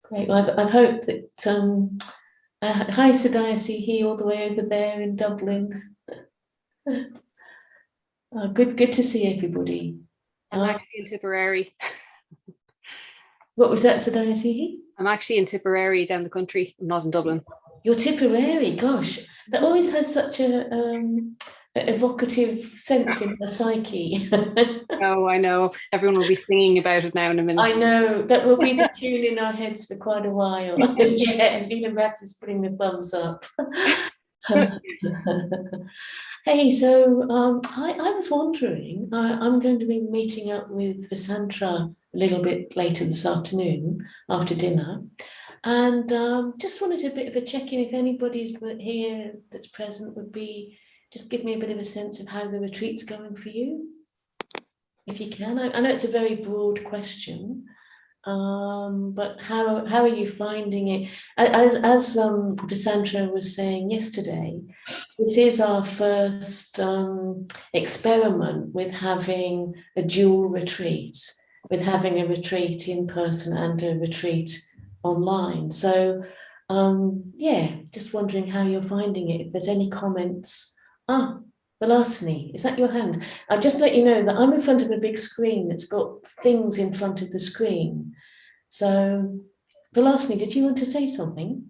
Great. Well, I've hoped that. Hi, Sadhana, all the way over there in Dublin. Good to see everybody. I'm actually in Tipperary. What was that, Sadhana? I'm actually in Tipperary down the country. I'm not in Dublin. You're Tipperary, gosh, that always has such a evocative sense in the psyche. Oh, I know. Everyone will be singing about it now in a minute. I know, that will be the tune in our heads for quite a while. Yeah, and Lena Max is putting the thumbs up. Hey, so I was wondering, I'm going to be meeting up with Vasantra a little bit later this afternoon after dinner, and just wanted a bit of a check-in if anybody's here that's present would be, just give me a bit of a sense of how the retreat's going for you, if you can. I know it's a very broad question, but how are you finding it? As Vasantra was saying yesterday, this is our first experiment with having a dual retreat, with having a retreat in person and a retreat online. So yeah, just wondering how you're finding it, if there's any comments. Vilasini, is that your hand? I'll just let you know that I'm in front of a big screen that's got things in front of the screen. So, Vilasini, did you want to say something?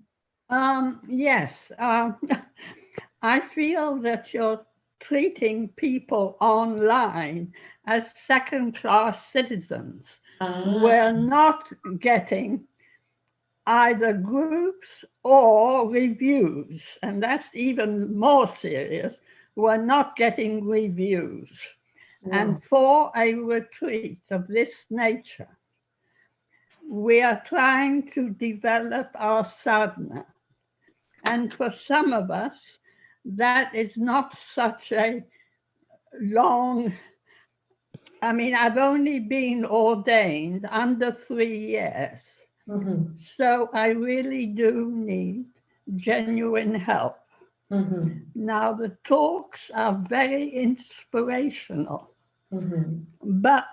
Yes. I feel that you're treating people online as second-class citizens. We're not getting either groups or reviews, and that's even more serious. We're not getting reviews. And for a retreat of this nature, we are trying to develop our sadhana. And for some of us, that is not such a long, I mean, I've only been ordained under 3 years. So I really do need genuine help. Now, the talks are very inspirational, but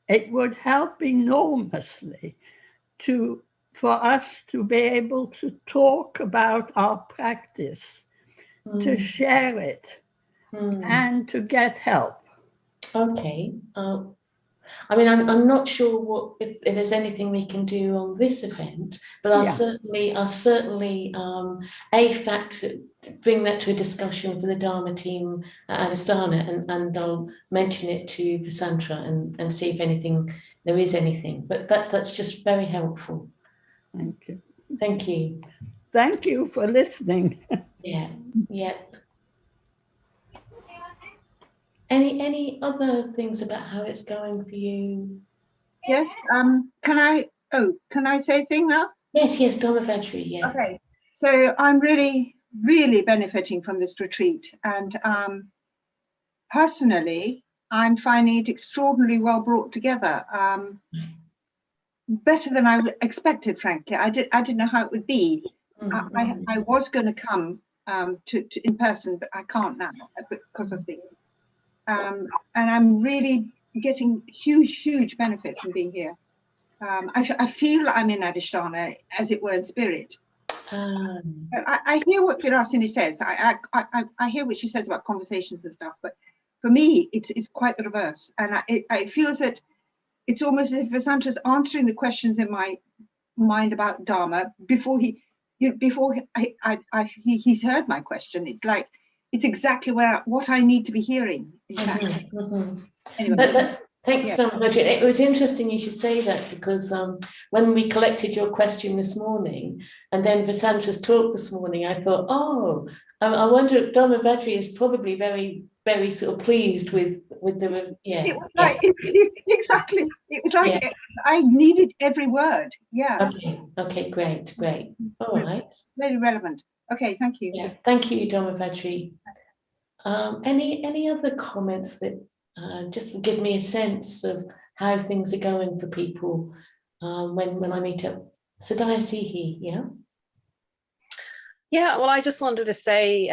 it would help enormously for us to be able to talk about our practice, to share it, and to get help. Okay. I mean, I'm not sure if there's anything we can do on this event, but I'll certainly bring that to a discussion for the Dharma team at Adhisthana, and I'll mention it to Vasantra and see if there is anything. But that's just very helpful. Thank you. Thank you. Thank you for listening. Yeah. Any other things about how it's going for you? Yes. Can I say a thing now? Yes, Dharma Vajri, yeah. Okay. So I'm really, really benefiting from this retreat, and personally, I'm finding it extraordinarily well brought together. Better than I expected, frankly. I didn't know how it would be. I was going to come to in person, but I can't now because of things. And I'm really getting huge benefit from being here. I feel I'm in Adhisthana, as it were, in spirit. I hear what Vilasini says. I hear what she says about conversations and stuff, but for me, it's quite the reverse. And it feels that it's almost as if Vasantra's answering the questions in my mind about Dharma before he's heard my question. It's like, it's exactly what I need to be hearing. Anyway. Thanks so much. It was interesting you should say that, because when we collected your question this morning and then Vasantra's talk this morning, I thought, I wonder if Dharma Vajri is probably very, very sort of pleased with the, It was like, exactly. It was like I needed every word. Yeah. Okay, great. All right. Very relevant. Okay, thank you. Yeah, thank you, Dharma Vajri. Any other comments that just give me a sense of how things are going for people when I meet up? Sadhana Sihi, yeah? Yeah, well, I just wanted to say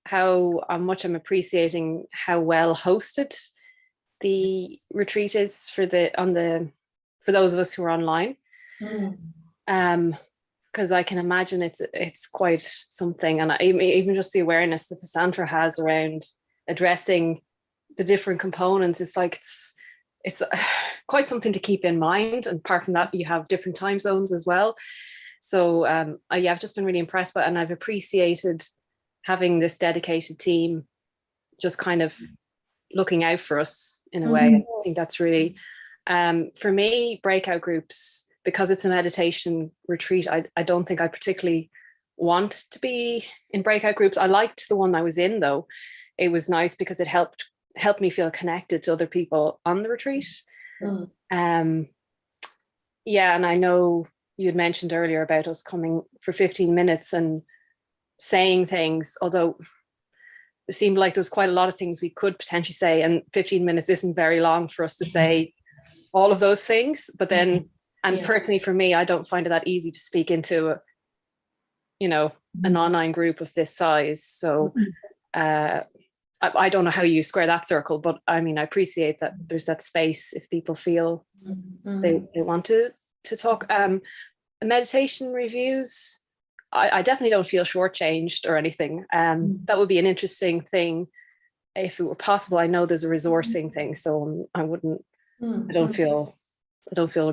how much I'm appreciating how well hosted the retreat is for those of us who are online. because I can imagine it's quite something, and even just the awareness that Vasantra has around addressing the different components, it's like it's quite something to keep in mind. And apart from that, you have different time zones as well. So yeah, I've just been really impressed by it, and I've appreciated having this dedicated team just kind of looking out for us in a way. I think that's really, for me, breakout groups, because it's a meditation retreat, I don't think I particularly want to be in breakout groups. I liked the one I was in, though. It was nice because it helped me feel connected to other people on the retreat. Yeah, and I know you had mentioned earlier about us coming for 15 minutes and saying things, although it seemed like there was quite a lot of things we could potentially say, and 15 minutes isn't very long for us to say all of those things. But then, and personally for me, I don't find it that easy to speak into an online group of this size. So I don't know how you square that circle, but I mean, I appreciate that there's that space if people feel they want to talk. Meditation reviews, I definitely don't feel shortchanged or anything. That would be an interesting thing if it were possible. I know there's a resourcing thing, so I don't feel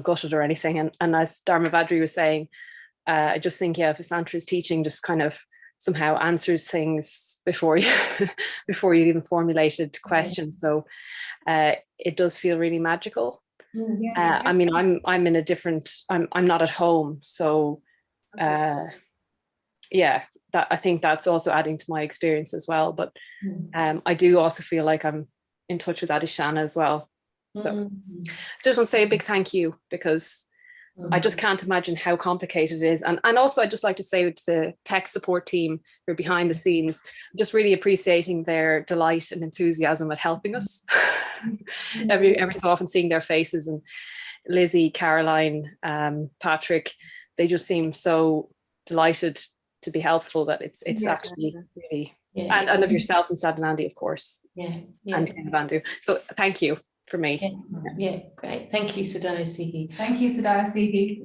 gutted or anything. And as Dharma Vadri was saying, I just think, Vasantra's teaching just kind of somehow answers things before you even formulated questions. So it does feel really magical. I mean, I'm in a different, I'm not at home, so that I think that's also adding to my experience as well. But I do also feel like I'm in touch with Adishana as well. So just want to say a big thank you, because I just can't imagine how complicated it is. And also I'd just like to say to the tech support team who are behind the scenes, just really appreciating their delight and enthusiasm at helping us. every so often seeing their faces, and Lizzie, Caroline, Patrick, they just seem so delighted to be helpful that it's actually really, and of yourself and Sadhanandi, of course, and Bandhu. So thank you. For me. Yeah, great. Thank you, Sadhana Sihi. Thank you, Sadhana Sihi.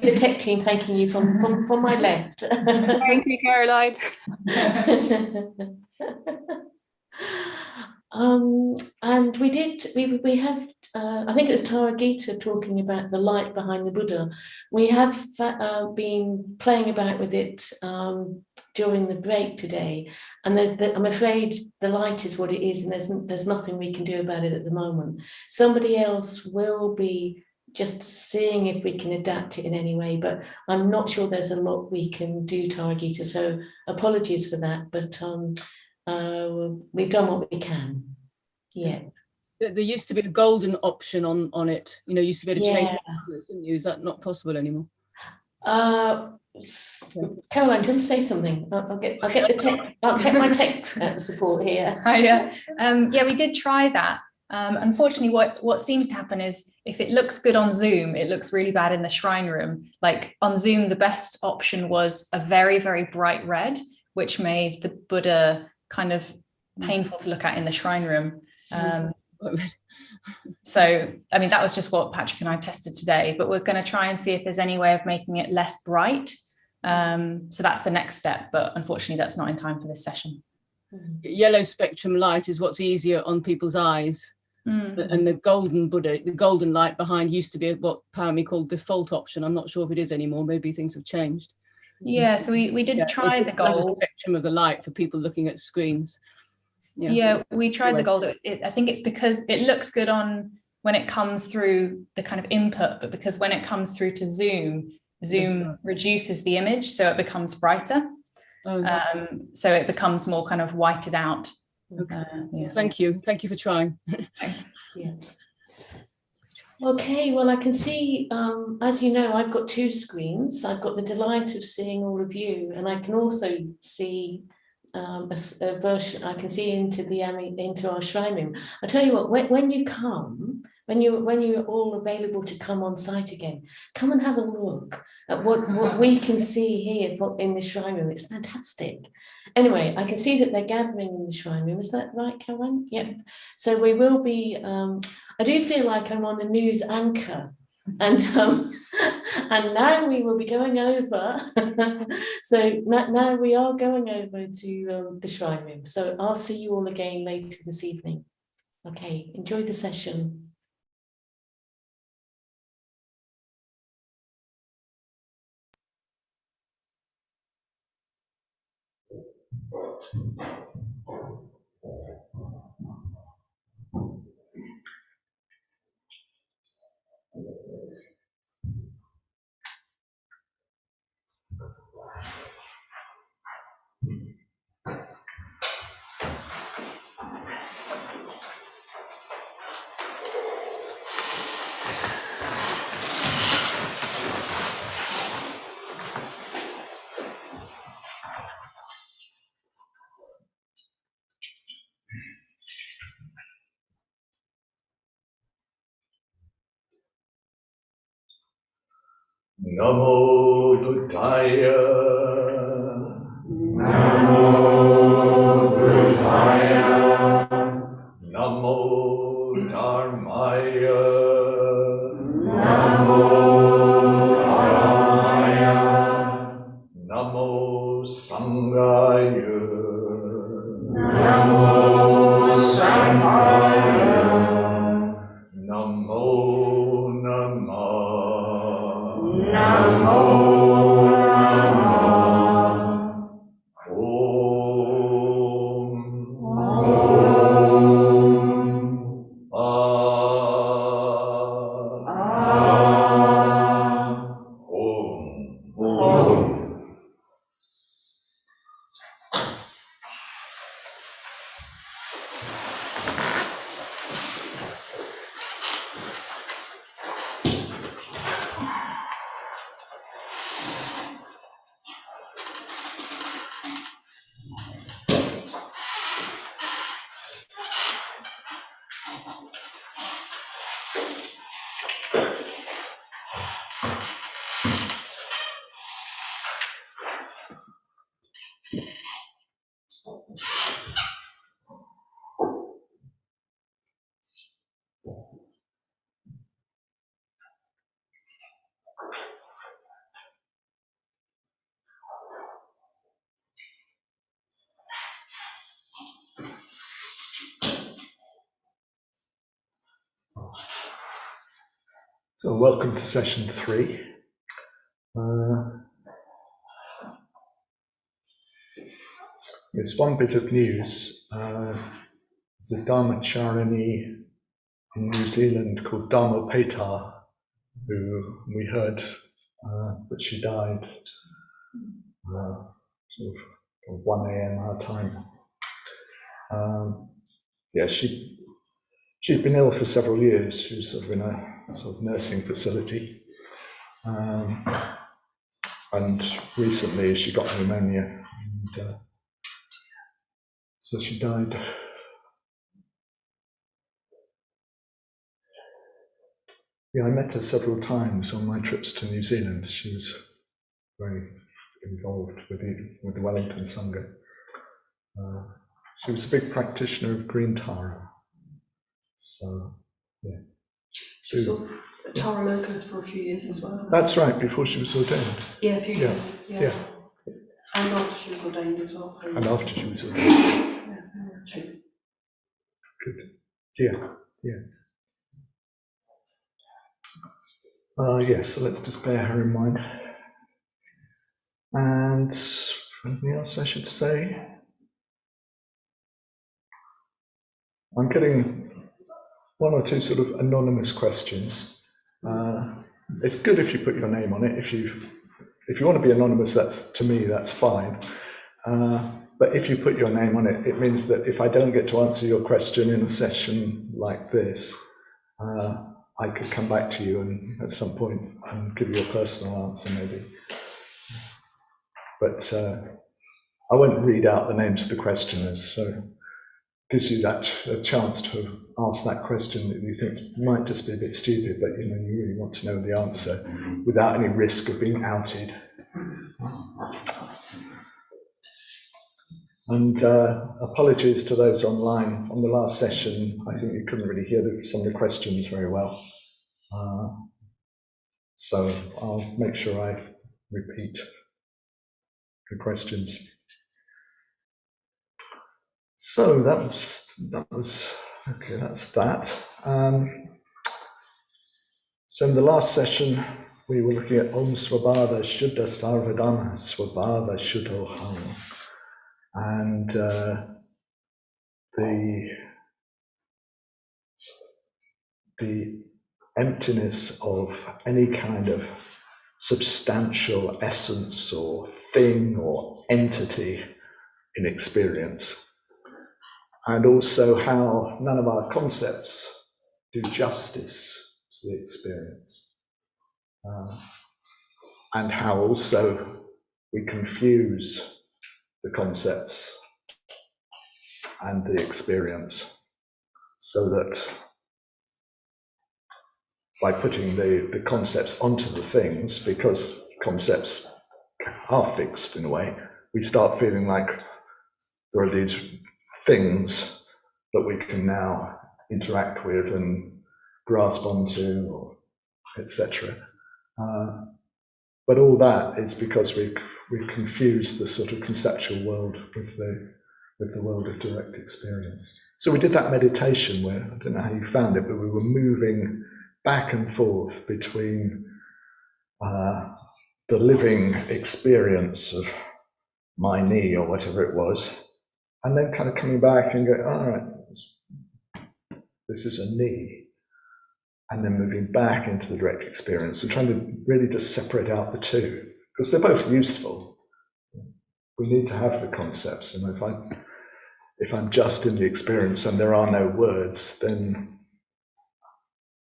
The tech team thanking you from my left. Thank you, Caroline. And we have I think it was Tara Gita talking about the light behind the Buddha. We have been playing about with it during the break today, and I'm afraid the light is what it is, and there's nothing we can do about it at the moment. Somebody else will be just seeing if we can adapt it in any way, but I'm not sure there's a lot we can do, Tara Gita, so apologies for that, but we've done what we can. Yeah. There used to be a golden option on it. You used to be able to change colours, didn't you? Is that not possible anymore? Caroline, do you want to say something? I'll get my tech support here. Yeah, we did try that. Unfortunately, what seems to happen is if it looks good on Zoom, it looks really bad in the shrine room. Like on Zoom, the best option was a very, very bright red, which made the Buddha kind of painful to look at in the shrine room. So, I mean, that was just what Patrick and I tested today, but we're going to try and see if there's any way of making it less bright. So that's the next step, but unfortunately that's not in time for this session. Yellow spectrum light is what's easier on people's eyes. And the golden Buddha, the golden light behind used to be what Pami called default option. I'm not sure if it is anymore. Maybe things have changed. Yeah, so we did try the gold spectrum of the light for people looking at screens. Yeah, we tried the gold. I think it's because it looks good on when it comes through the kind of input, but because when it comes through to Zoom reduces the image, so it becomes brighter. So it becomes more kind of whited out. Okay. Thank you for trying. Thanks. Okay, well, I can see, as you know, I've got two screens. I've got the delight of seeing all of you, and I can also see a version. I can see into our shrine room. I tell you what, when you come, when you're all available to come on site again, come and have a look at what we can see here in the shrine room. It's fantastic. Anyway, I can see that they're gathering in the shrine room. Is that right, Caroline? Yep. So we will be. I do feel like I'm on a news anchor And now we will be going over. So now we are going over to the shrine room. So I'll see you all again later this evening. Okay, enjoy the session. Namo Buddhaya. Namo Buddhaya. Namo Dharmaya. Namo Dharmaya. Namo Sanghaya. Namo Sanghaya. Namo Namah. Namo Namah. Om. So welcome to session 3. There's one bit of news. There's a Dharmacharini in New Zealand called Dharma Petar, who we heard that she died sort of 1 a.m. our time. Yeah, she'd been ill for several years. She was sort of in a sort of nursing facility. And recently she got pneumonia, and so she died. Yeah, I met her several times on my trips to New Zealand. She was very involved with the Wellington Sangha. She was a big practitioner of green Tara. So, yeah. She was a Tara Loka for a few years as well. That's right, before she was ordained. Yeah, a few years. Yeah. And after she was ordained as well. And after she was ordained. Yeah. Good. Yeah. Yes, so let's just bear her in mind. And anything else I should say? I'm getting 1 or 2 sort of anonymous questions. It's good if you put your name on it. If you want to be anonymous, to me, that's fine. But if you put your name on it, it means that if I don't get to answer your question in a session like this, I could come back to you and at some point and give you a personal answer maybe. But I won't read out the names of the questioners, so it gives you a chance to ask that question that you think might just be a bit stupid, but you really want to know the answer without any risk of being outed. And apologies to those online. On the last session, I think you couldn't really hear some of the questions very well. So I'll make sure I repeat the questions. So that was okay. That's that. So in the last session, we were looking at Om Swabhava Shuddha Sarvadam Swabhava Shuddhoham, and the emptiness of any kind of substantial essence or thing or entity in experience, and also how none of our concepts do justice to the experience, and how also we confuse the concepts and the experience, so that by putting the concepts onto the things, because concepts are fixed in a way, we start feeling like there are these things that we can now interact with and grasp onto, or etc. But all that is because we've confused the sort of conceptual world with the world of direct experience. So we did that meditation where, I don't know how you found it, but we were moving back and forth between the living experience of my knee or whatever it was, and then kind of coming back and going, all right, this is a knee, and then moving back into the direct experience and trying to really just separate out the two, because they're both useful. We need to have the concepts. You know, if I'm just in the experience and there are no words, then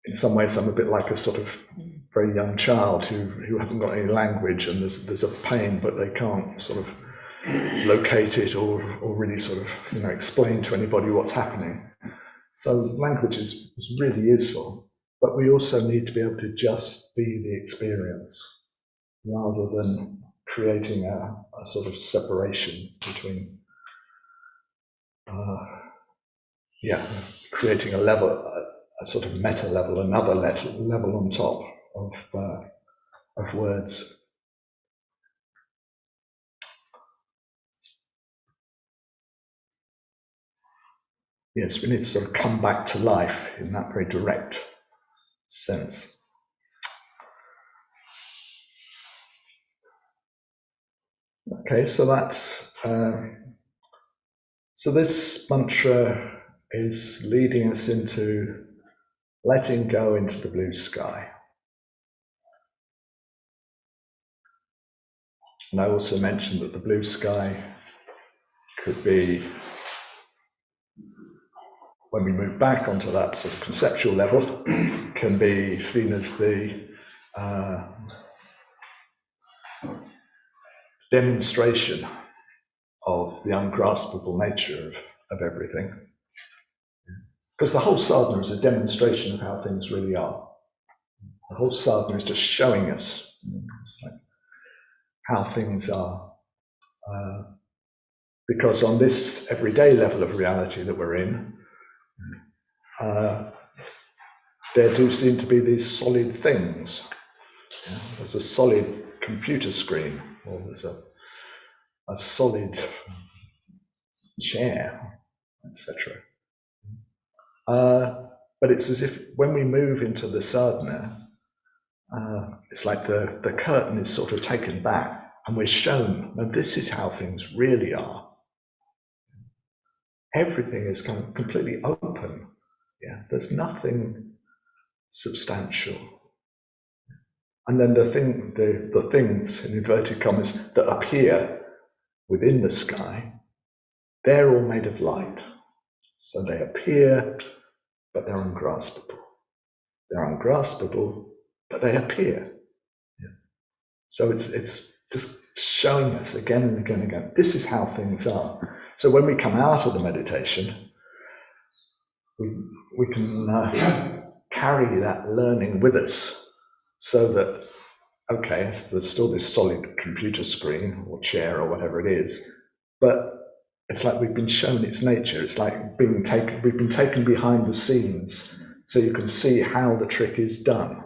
in some ways I'm a bit like a sort of very young child who hasn't got any language, and there's a pain, but they can't sort of locate it or really sort of, you know, explain to anybody what's happening. So language is really useful, but we also need to be able to just be the experience rather than creating a sort of separation between, creating a level, a sort of meta level, another level on top of words. Yes, we need to sort of come back to life in that very direct sense. Okay, so that's so this mantra is leading us into letting go into the blue sky. And I also mentioned that the blue sky could be, when we move back onto that sort of conceptual level, can be seen as the demonstration of the ungraspable nature of everything. Because the whole sadhana is a demonstration of how things really are. The whole sadhana is just showing us like how things are. Because on this everyday level of reality that we're in, there do seem to be these solid things. There's a solid computer screen, or there's a solid chair, etc. But it's as if when we move into the sadhana, it's like the curtain is sort of taken back and we're shown, now this is how things really are. Everything is kind of completely open. Yeah, there's nothing substantial. And then the things, in inverted commas, that appear within the sky, they're all made of light. So they appear, but they're ungraspable. They're ungraspable, but they appear. Yeah. So it's just showing us again and again and again, this is how things are. So when we come out of the meditation, we can carry that learning with us, so that, okay, there's still this solid computer screen or chair or whatever it is, but it's like we've been shown its nature. It's like we've been taken behind the scenes, so you can see how the trick is done.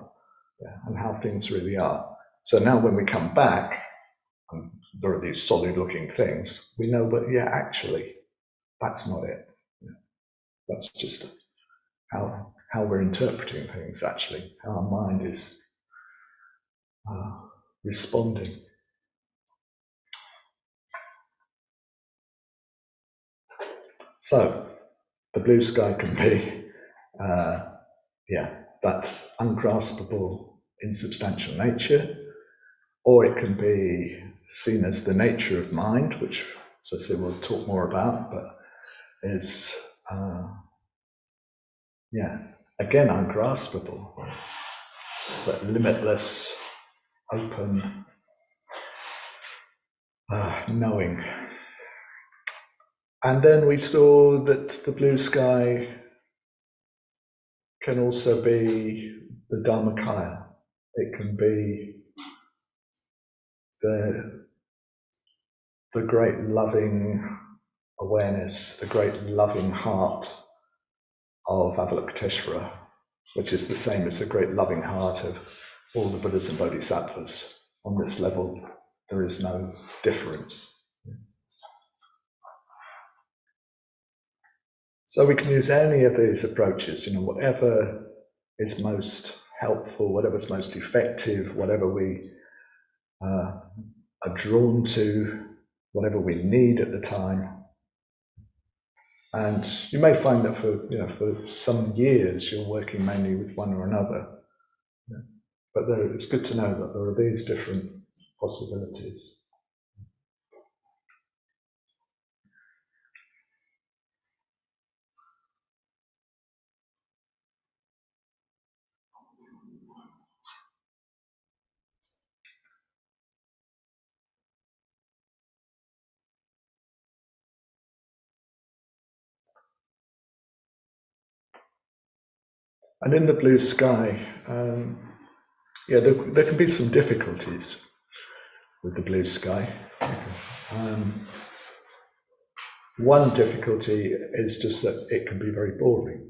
and how things really are. So now when we come back, and there are these solid looking things, we know, but yeah, actually, that's not it. That's just how we're interpreting things, actually, how our mind is responding. So the blue sky can be, that ungraspable, insubstantial nature, or it can be seen as the nature of mind, which, as I said, we'll talk more about, but is, again, ungraspable, but limitless, open, knowing. And then we saw that the blue sky can also be the Dharmakaya. It can be the great loving awareness, the great loving heart of Avalokiteshvara, which is the same as the great loving heart of all the Buddhas and Bodhisattvas. On this level, there is no difference. So we can use any of these approaches, whatever is most helpful, whatever's most effective, whatever we are drawn to, whatever we need at the time. And you may find that for some years you're working mainly with one or another. But it's good to know that there are these different possibilities. And in the blue sky, there can be some difficulties with the blue sky. One difficulty is just that it can be very boring.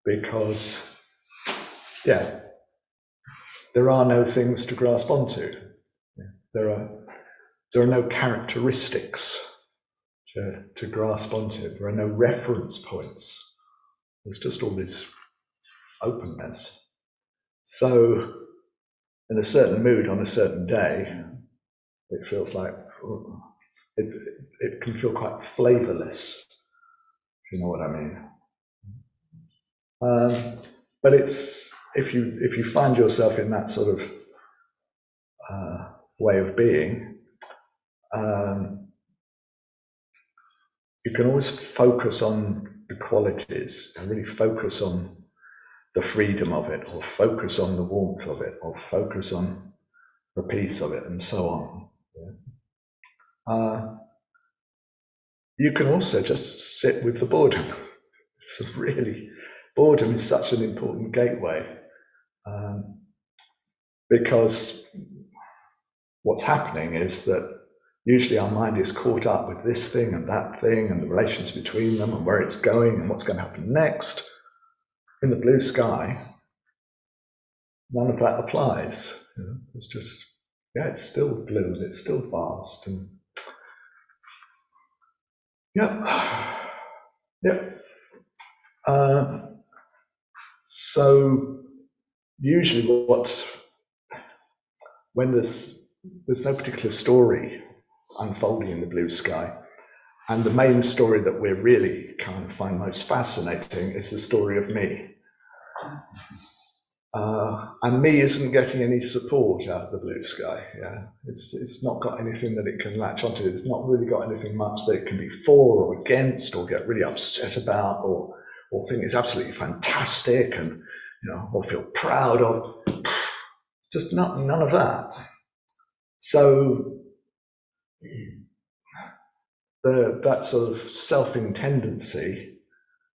Because, there are no things to grasp onto. There are no characteristics to grasp onto. There are no reference points. There's just all this openness. So, in a certain mood on a certain day, it feels like it can feel quite flavorless, if you know what I mean. But it's if you find yourself in that sort of way of being, you can always focus on the qualities and really focus on the freedom of it, or focus on the warmth of it, or focus on the peace of it, and so on. You can also just sit with the boredom. So really, boredom is such an important gateway, because what's happening is that usually our mind is caught up with this thing and that thing and the relations between them and where it's going and what's going to happen next. In the blue sky, none of that applies. It's just, it's still blue and it's still vast. And so usually when there's no particular story unfolding in the blue sky, and the main story that we really kind of find most fascinating is the story of me. And me isn't getting any support out of the blue sky. It's not got anything that it can latch onto. It's not really got anything much that it can be for or against, or get really upset about, or think it's absolutely fantastic, and or feel proud of. Just none of that. So that sort of self-intendency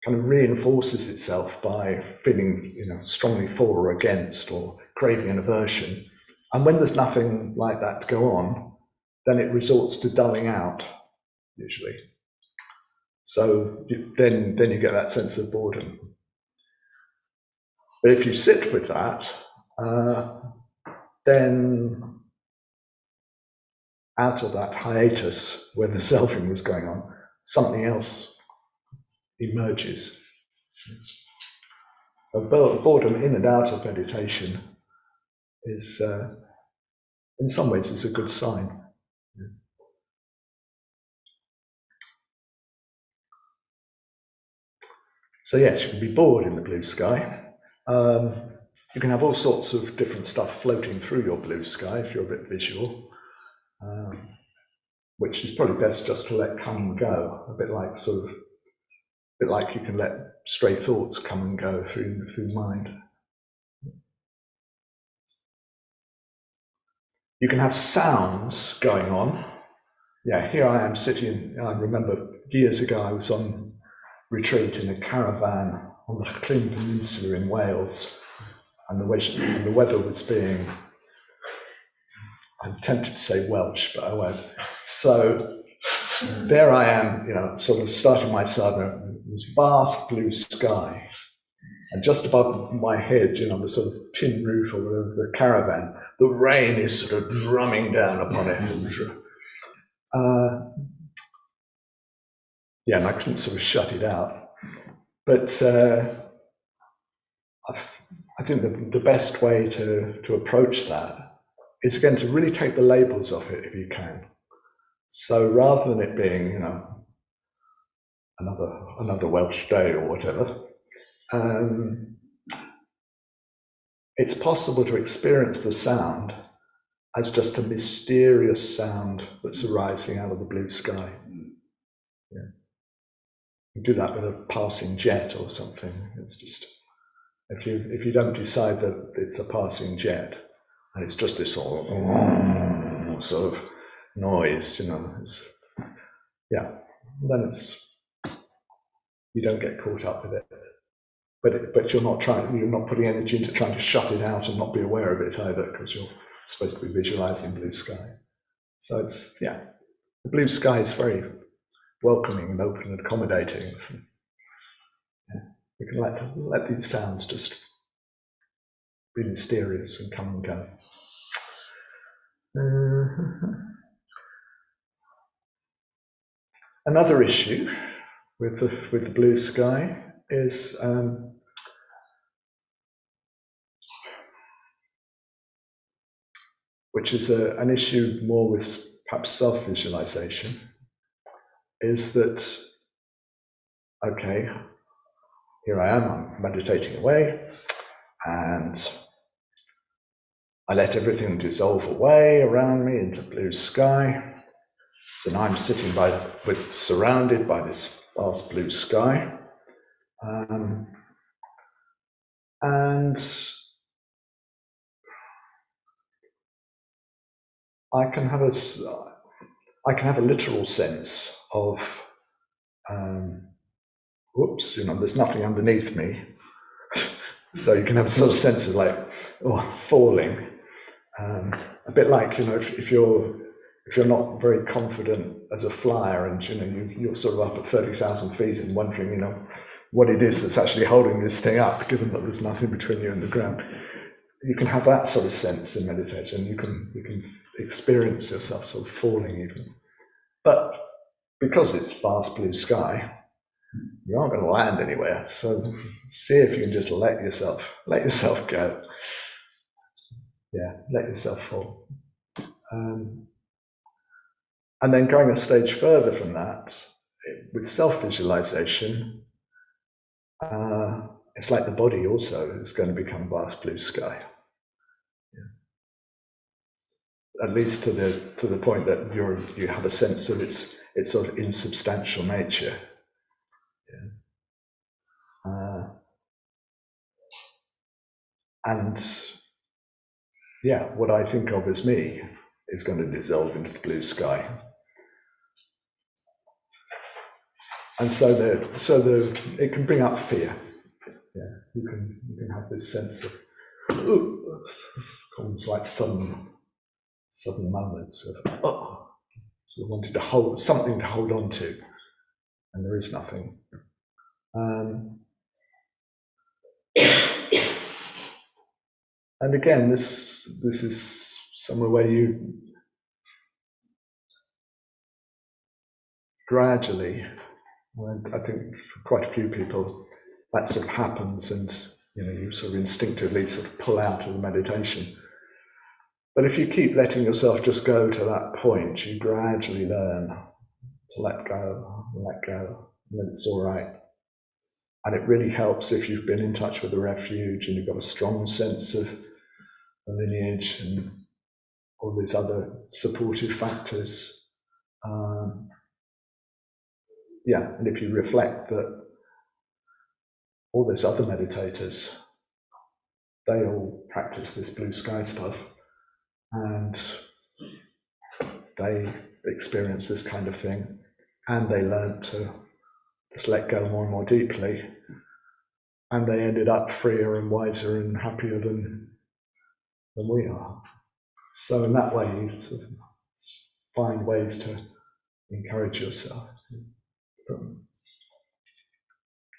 kind of reinforces itself by feeling, strongly for or against, or craving an aversion. And when there's nothing like that to go on, then it resorts to dulling out, usually. So then you get that sense of boredom. But if you sit with that, then out of that hiatus where the selfing was going on, something else emerges. So boredom in and out of meditation is, in some ways, is a good sign. So yes, you can be bored in the blue sky. You can have all sorts of different stuff floating through your blue sky if you're a bit visual, which is probably best just to let come and go, a bit like you can let stray thoughts come and go through mind. You can have sounds going on. Yeah, here I am sitting. I remember years ago I was on retreat in a caravan on the Llyn Peninsula in Wales, and the weather was being, I'm tempted to say Welsh, but I won't. So there I am, sort of starting my sadhana, this vast blue sky, and just above my head, the sort of tin roof or whatever, the caravan, the rain is sort of drumming down upon it. And I couldn't sort of shut it out. But I think the best way to approach that is, again, to really take the labels off it if you can. So rather than it being, another Welsh day or whatever, it's possible to experience the sound as just a mysterious sound that's arising out of the blue sky. Yeah. You do that with a passing jet or something. It's just, if you don't decide that it's a passing jet and it's just this sort of noise, then you don't get caught up with it. But you're not putting energy into trying to shut it out and not be aware of it either, because you're supposed to be visualizing blue sky. So the blue sky is very welcoming and open and accommodating. So, we can let these sounds just be mysterious and come and go. Another issue with the blue sky is which is an issue more with perhaps self-visualization, is that, okay, here I am, I'm meditating away, and I let everything dissolve away around me into blue sky. So now I'm sitting surrounded by this vast blue sky. And I can have a literal sense of, there's nothing underneath me. So you can have a sort of sense of falling. A bit like, if you're not very confident as a flyer and you're sort of up at 30,000 feet and wondering, what it is that's actually holding this thing up, given that there's nothing between you and the ground. You can have that sort of sense in meditation. You can experience yourself sort of falling even. But because it's vast blue sky, you aren't going to land anywhere. So see if you can just let yourself go. Yeah, let yourself fall. And then going a stage further from that, with self-visualization, it's like the body also is going to become vast blue sky. At least to the point that you have a sense of its sort of insubstantial nature. What I think of as me is going to dissolve into the blue sky. And so it can bring up fear. Yeah, you can have this sense of almost like sudden moments of sort of wanting to hold something to hold on to, and there is nothing. And again, this is somewhere where you gradually, I think for quite a few people, that sort of happens, and you sort of instinctively sort of pull out of the meditation. But if you keep letting yourself just go to that point, you gradually learn to let go, and then it's all right. And it really helps if you've been in touch with the refuge and you've got a strong sense of the lineage and all these other supportive factors. And if you reflect that all those other meditators, they all practice this blue sky stuff, and they experience this kind of thing, and they learn to just let go more and more deeply, and they ended up freer and wiser and happier than we are. So in that way, you sort of find ways to encourage yourself.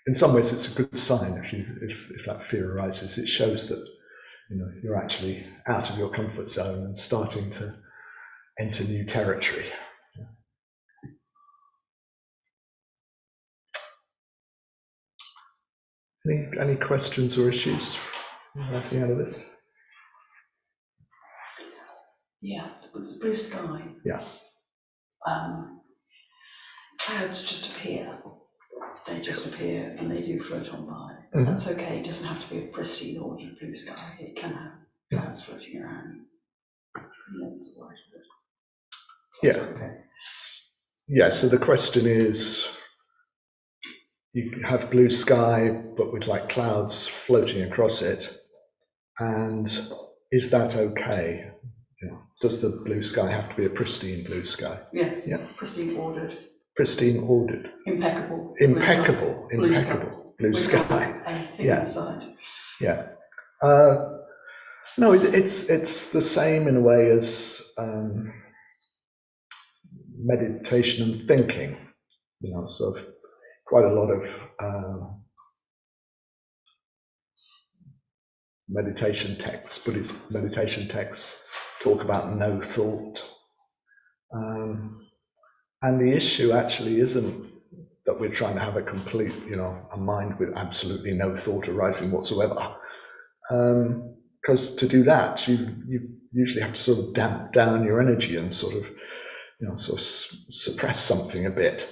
In some ways, it's a good sign if that fear arises. It shows that you're actually out of your comfort zone and starting to enter new territory. Any questions or issues arising out of this? Yeah, it's blue sky. Yeah. Clouds just appear. They just appear and they do float on by. Mm-hmm. That's okay. It doesn't have to be a pristine ordered blue sky. It can have clouds floating around. Yeah. Okay. Yeah, so the question is, you have blue sky, but with like clouds floating across it, and is that okay? Does the blue sky have to be a pristine blue sky? Yes. Yeah. Pristine ordered. Pristine ordered. Impeccable. Impeccable. Blue Impeccable. Blue sky. Anything inside. Yeah. No, it's the same in a way as meditation and thinking. Sort of quite a lot of meditation texts, Buddhist meditation texts, talk about no thought. And the issue actually isn't that we're trying to have a complete, a mind with absolutely no thought arising whatsoever. Because to do that, you usually have to sort of damp down your energy and sort of suppress something a bit.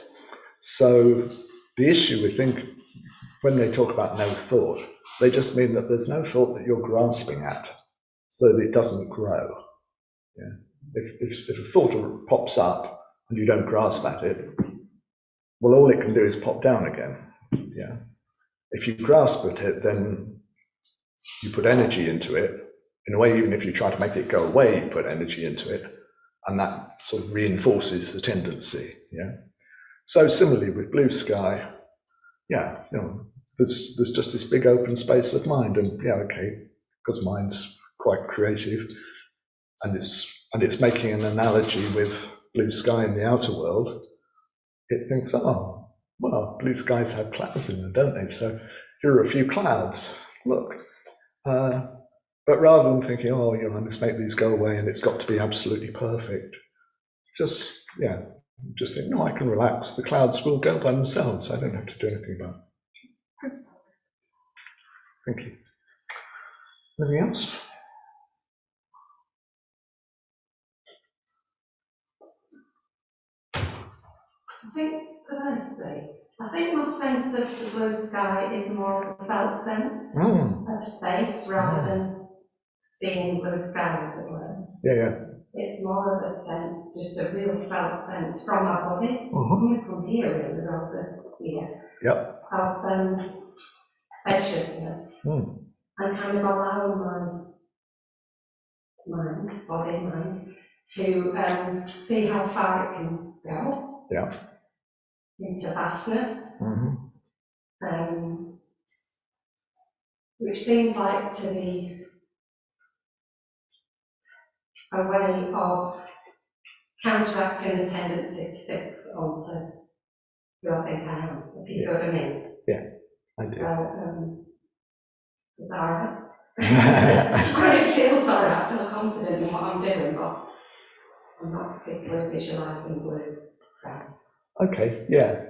So the issue, we think, when they talk about no thought, they just mean that there's no thought that you're grasping at, so that it doesn't grow. Yeah. If a thought pops up and you don't grasp at it, well, all it can do is pop down again. Yeah. If you grasp at it, then you put energy into it. In a way, even if you try to make it go away, you put energy into it, and that sort of reinforces the tendency. Yeah. So similarly with blue sky, there's just this big open space of mind, and because mind's quite creative, and it's making an analogy with blue sky in the outer world. It thinks, oh, well, blue skies have clouds in them, don't they? So here are a few clouds. Look. But rather than thinking, oh, let's make these go away and it's got to be absolutely perfect, just think, no, I can relax. The clouds will go by themselves. I don't have to do anything about it. Thank you. Anything else? I think my sense of the blue sky is more of a felt sense of space rather than seeing blue sky, as it were. Yeah. It's more of a sense, just a real felt sense from my body, coming from here really, rather than here. Yep. Of spaciousness and kind of allowing my mind, to see how far it can go. Yeah. Into vastness, which seems like to be a way of counteracting the tendency to fix onto who I think I am, if you see what I mean. Yeah, I do. So, is that right? I don't feel sorry, I feel confident in what I'm doing, but I'm not particularly visualising blue. Okay, yeah.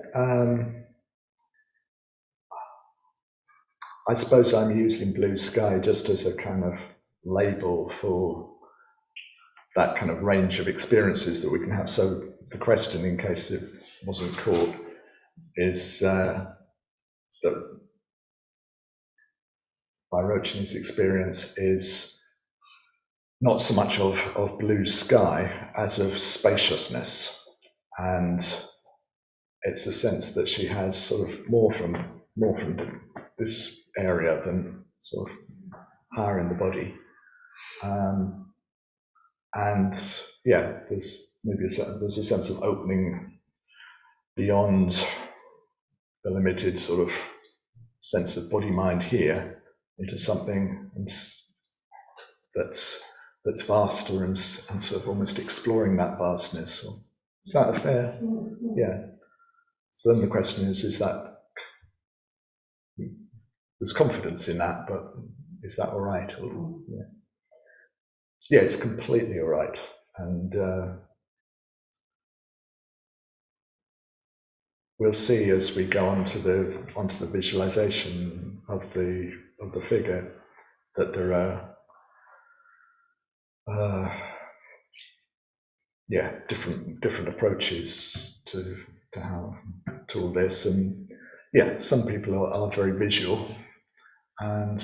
I suppose I'm using blue sky just as a kind of label for that kind of range of experiences that we can have. So the question, in case it wasn't caught, is that Vairocini's experience is not so much of blue sky as of spaciousness. And it's a sense that she has sort of more from this area than sort of higher in the body. And yeah, there's a sense of opening beyond the limited sort of sense of body-mind here into something that's vaster and sort of almost exploring that vastness. Is that a fair? Yeah. So then the question is that there's confidence in that, but is that all right? Or, yeah, it's completely all right. And we'll see as we go onto the visualization of the figure that there are different approaches to all this. And yeah, some people are very visual, and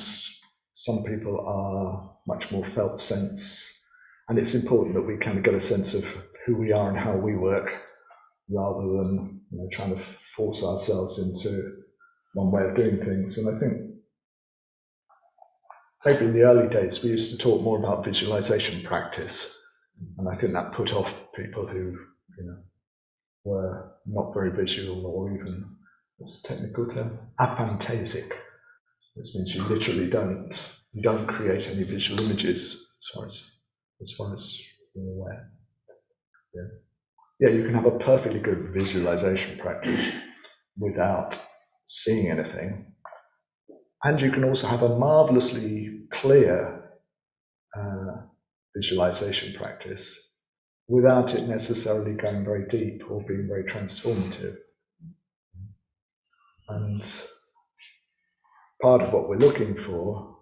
some people are much more felt sense. And it's important that we kind of get a sense of who we are and how we work, rather than trying to force ourselves into one way of doing things. And I think maybe in the early days we used to talk more about visualization practice, and I think that put off people who were not very visual, or even, what's the technical term, aphantasic, which means you literally don't create any visual images as far as you're aware. Yeah, you can have a perfectly good visualization practice without seeing anything. And you can also have a marvelously clear visualization practice without it necessarily going very deep or being very transformative. And part of what we're looking for,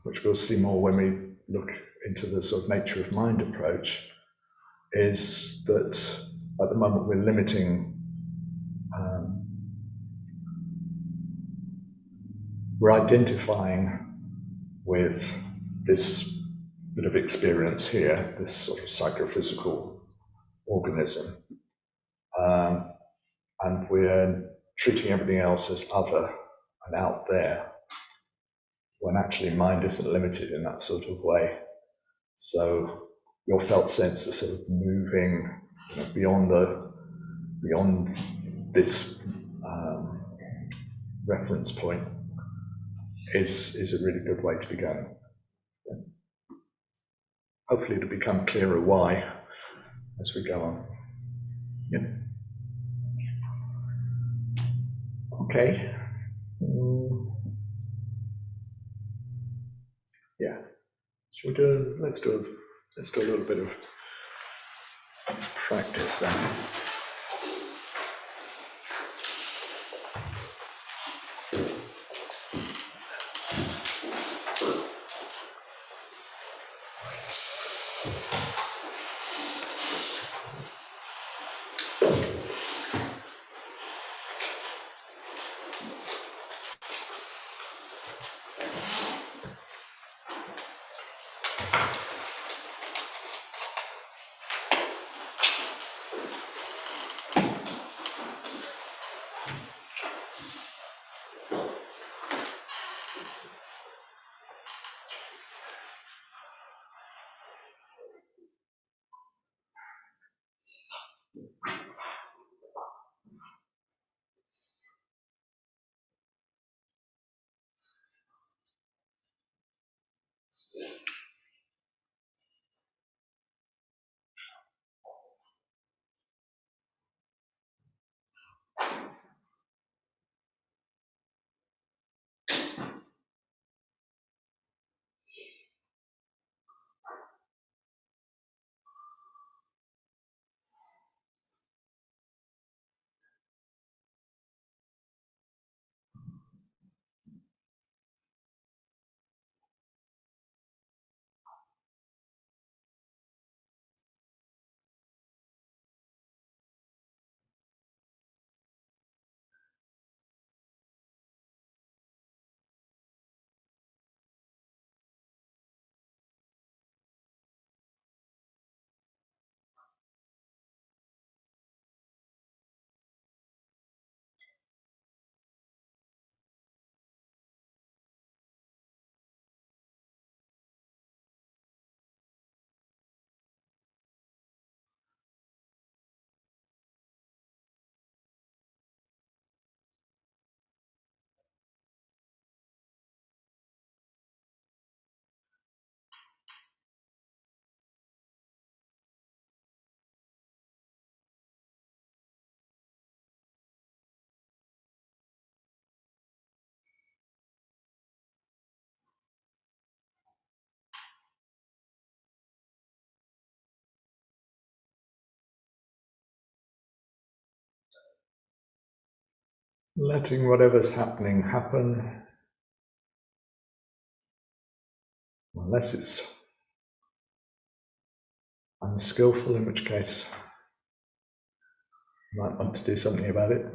which we'll see more when we look into the sort of nature of mind approach, is that at the moment we're limiting, we're identifying with this bit of experience here, this sort of psychophysical organism, and we're treating everything else as other and out there, when actually mind isn't limited in that sort of way. So your felt sense of sort of moving beyond this reference point is a really good way to be going. Hopefully it'll become clearer why as we go on. Yeah. Okay. Yeah. Shall we do? Let's do a little bit of practice then. letting whatever's happening happen, unless it's unskillful, in which case you might want to do something about it.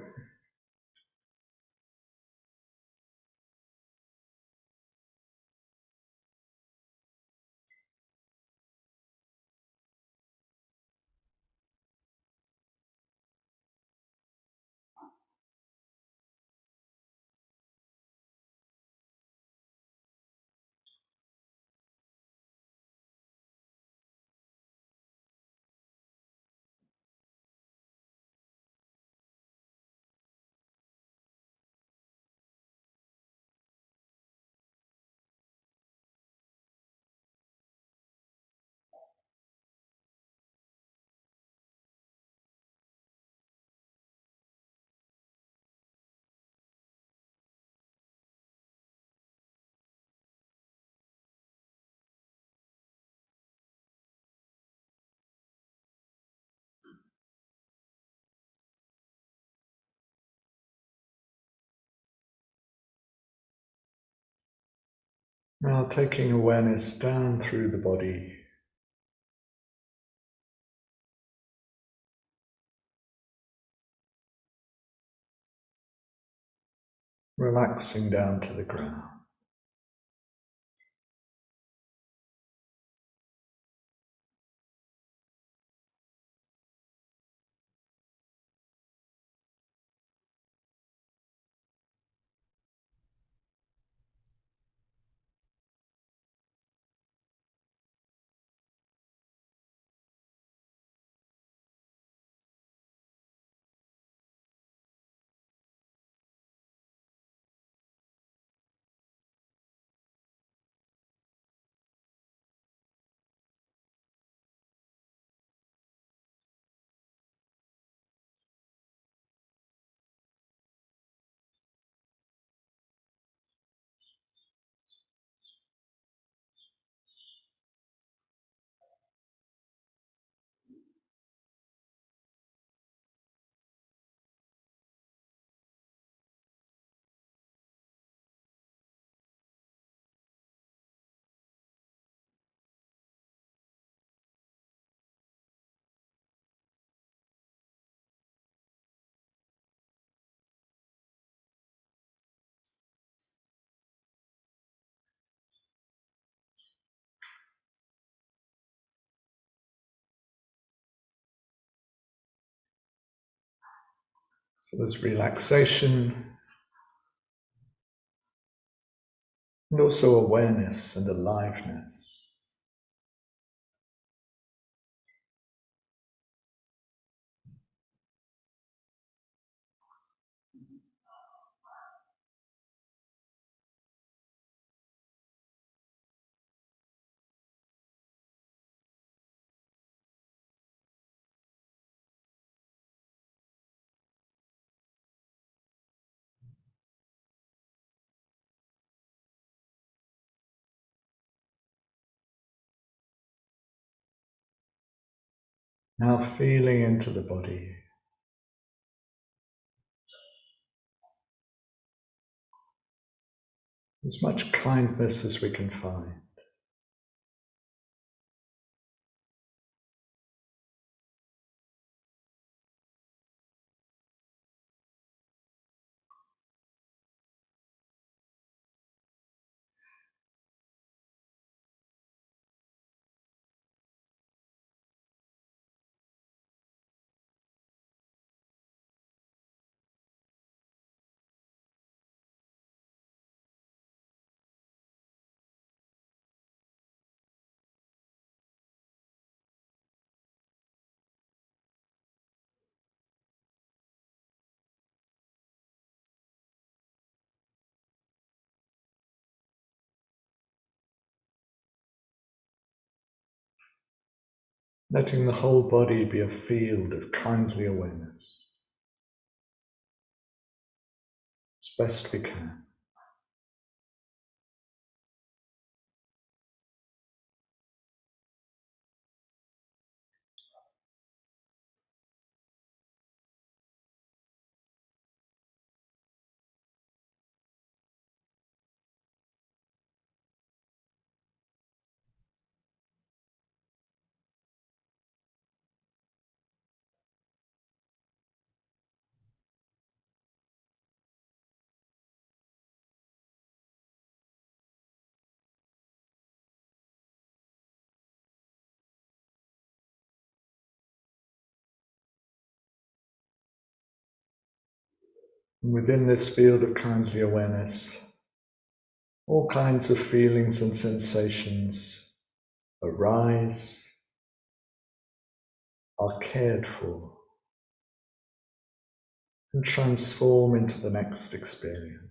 Now taking awareness down through the body, relaxing down to the ground. So there's relaxation and also awareness and aliveness. Now feeling into the body. As much kindness as we can find. Letting the whole body be a field of kindly awareness as best we can. And within this field of kindly awareness, all kinds of feelings and sensations arise, are cared for, and transform into the next experience.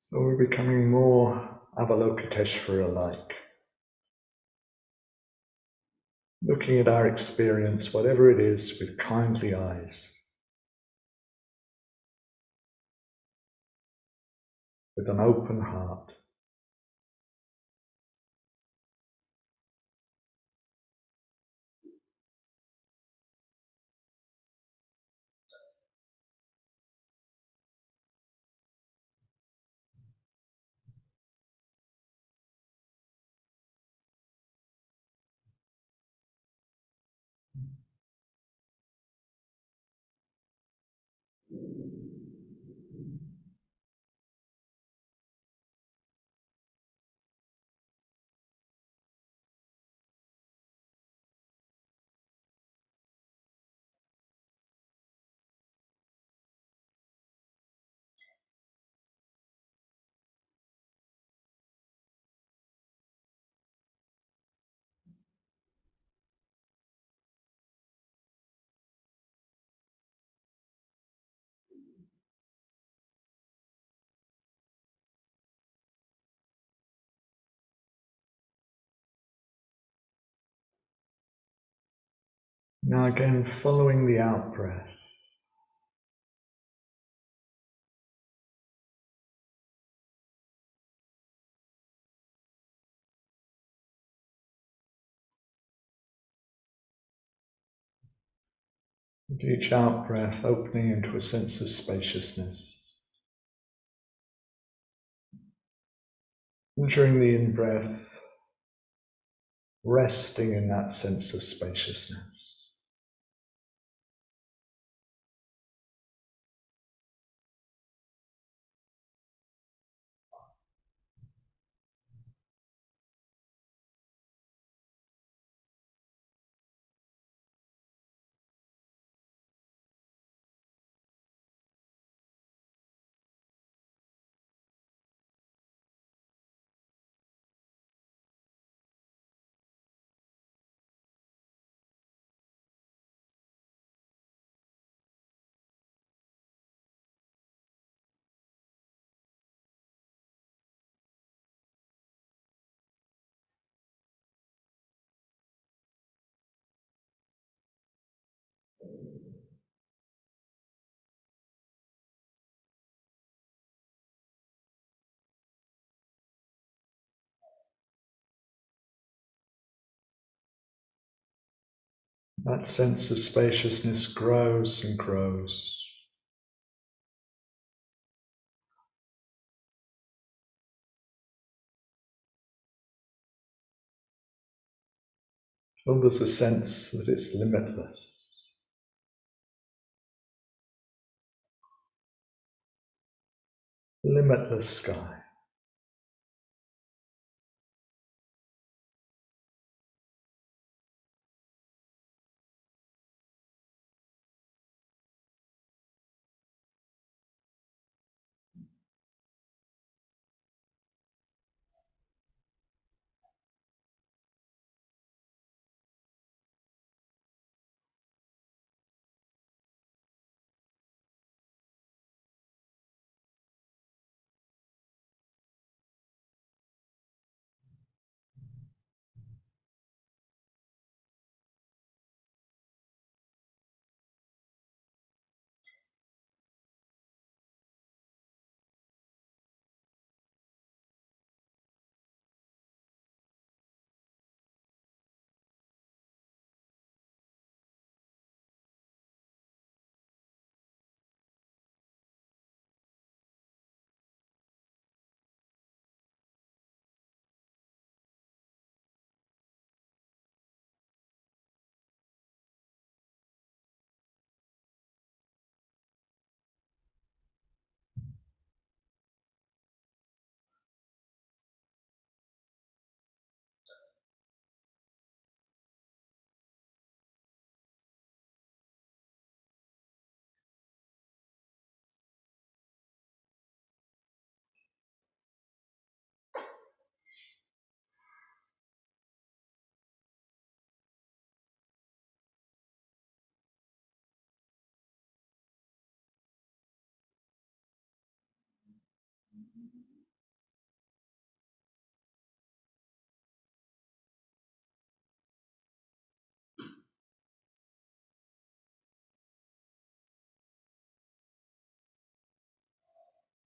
So we're becoming more Avalokiteshvara-like, looking at our experience, whatever it is, with kindly eyes, with an open heart. Now again, following the out-breath, with each out-breath opening into a sense of spaciousness. And during the in-breath, resting in that sense of spaciousness. That sense of spaciousness grows and grows. Till there's a sense that it's limitless. Limitless sky.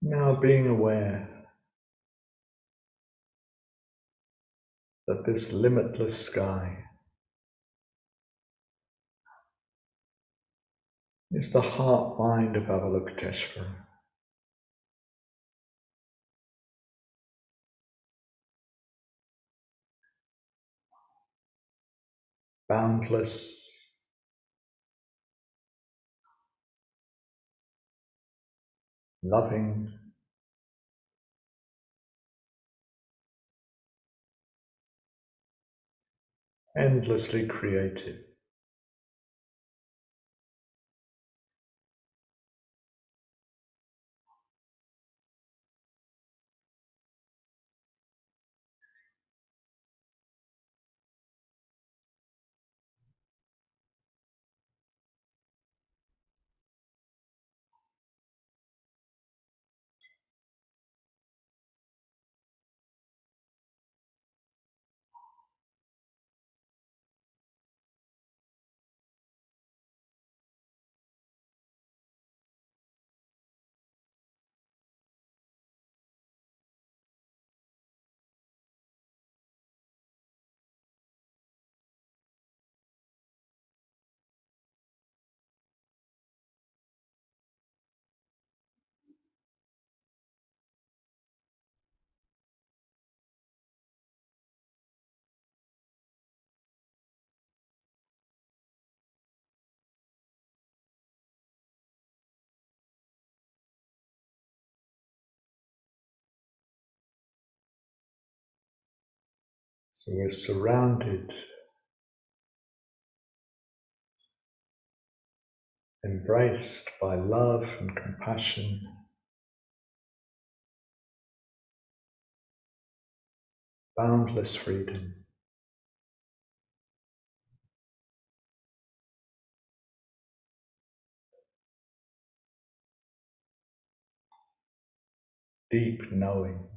Now being aware that this limitless sky is the heart mind of Avalokiteshvara. Boundless, loving, endlessly creative. So we're surrounded, embraced by love and compassion, boundless freedom. Deep knowing.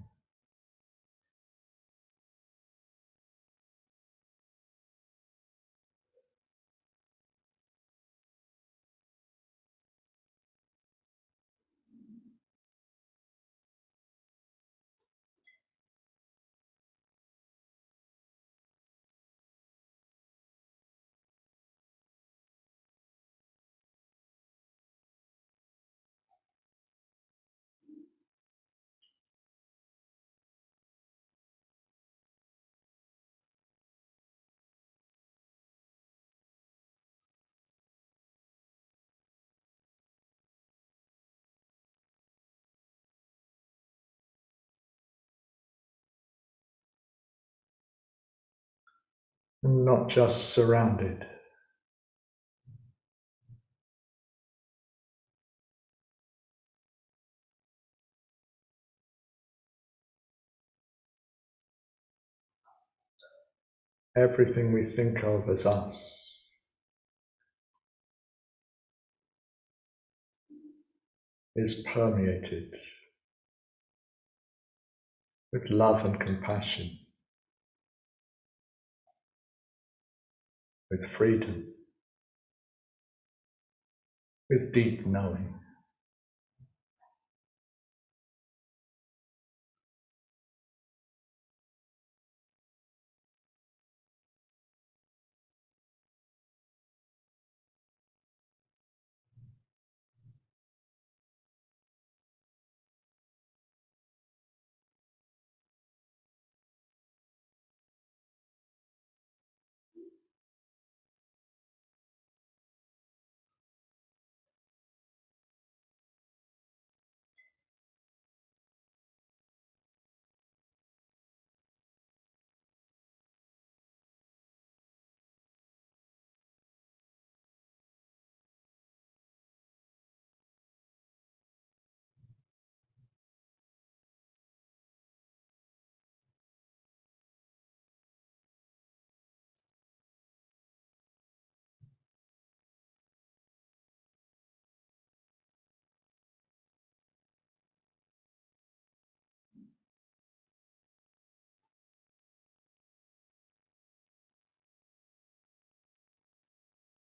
Not just surrounded. Everything we think of as us is permeated with love and compassion, with freedom, with deep knowing.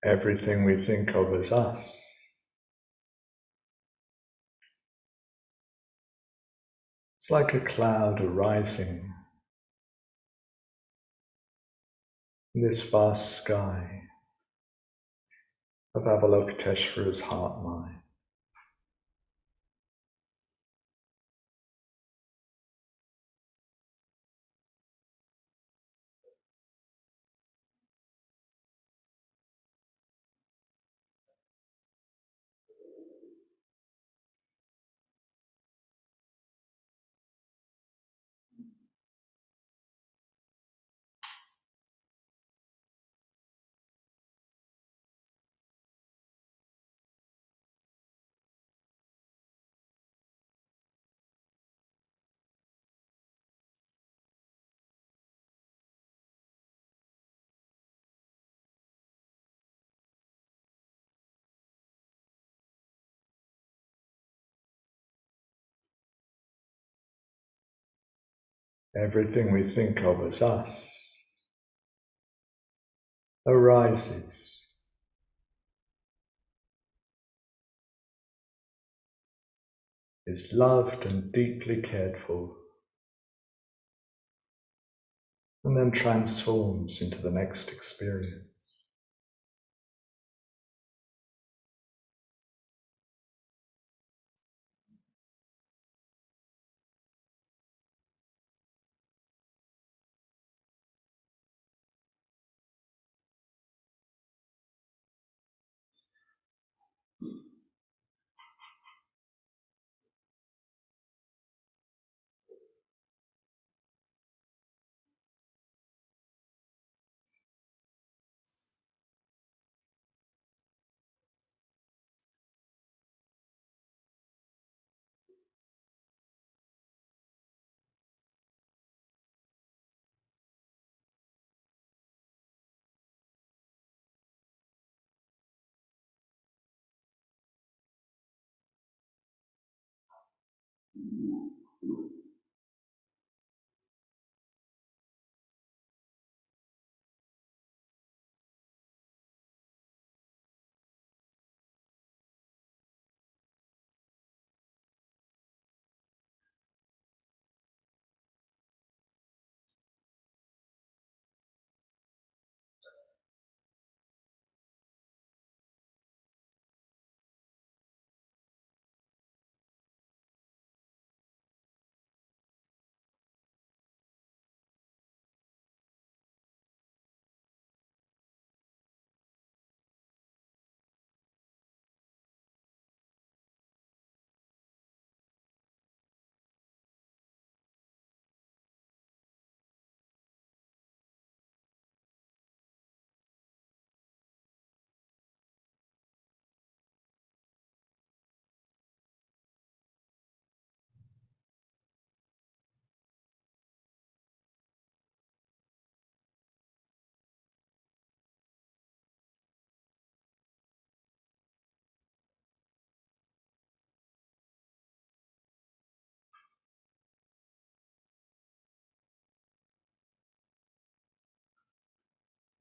everything we think of as us. It's like a cloud arising in this vast sky of Avalokiteshvara's heart-mind. Everything we think of as us arises, is loved and deeply cared for, and then transforms into the next experience.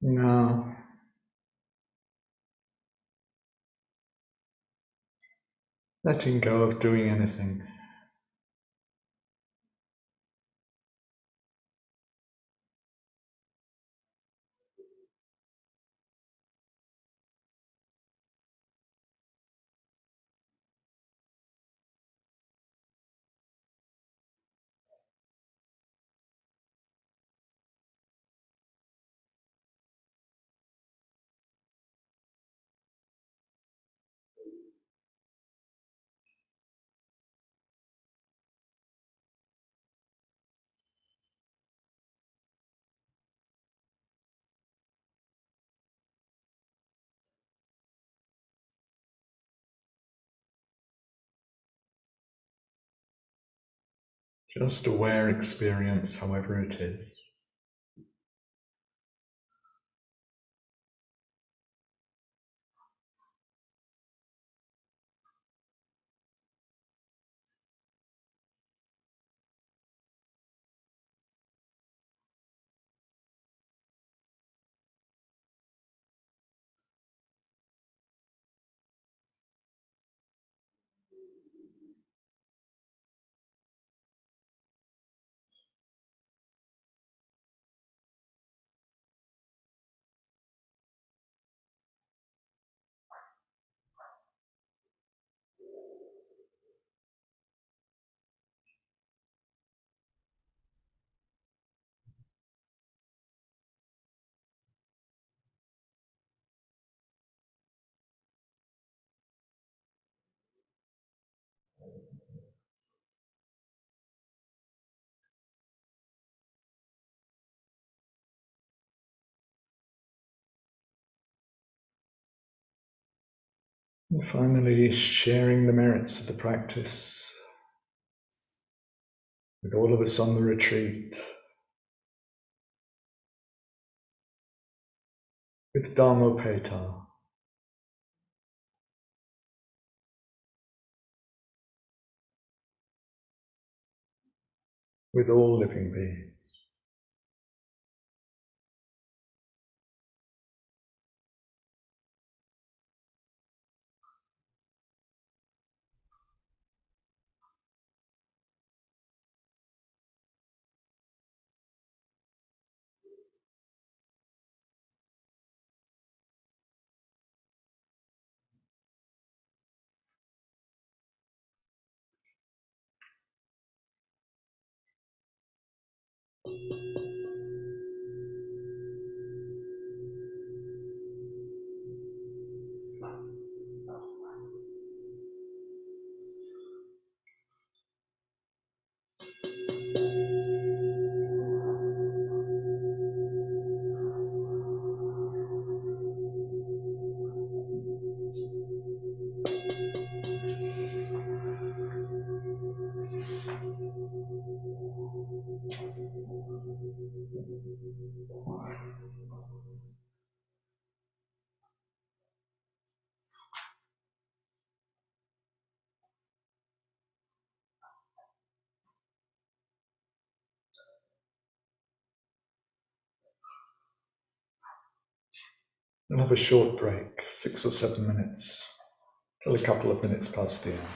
Now, letting go of doing anything. Just aware experience, however it is. And finally, sharing the merits of the practice with all of us on the retreat, with Dharmopeta, with all living beings. We'll have a short break, 6 or 7 minutes, till a couple of minutes past the hour.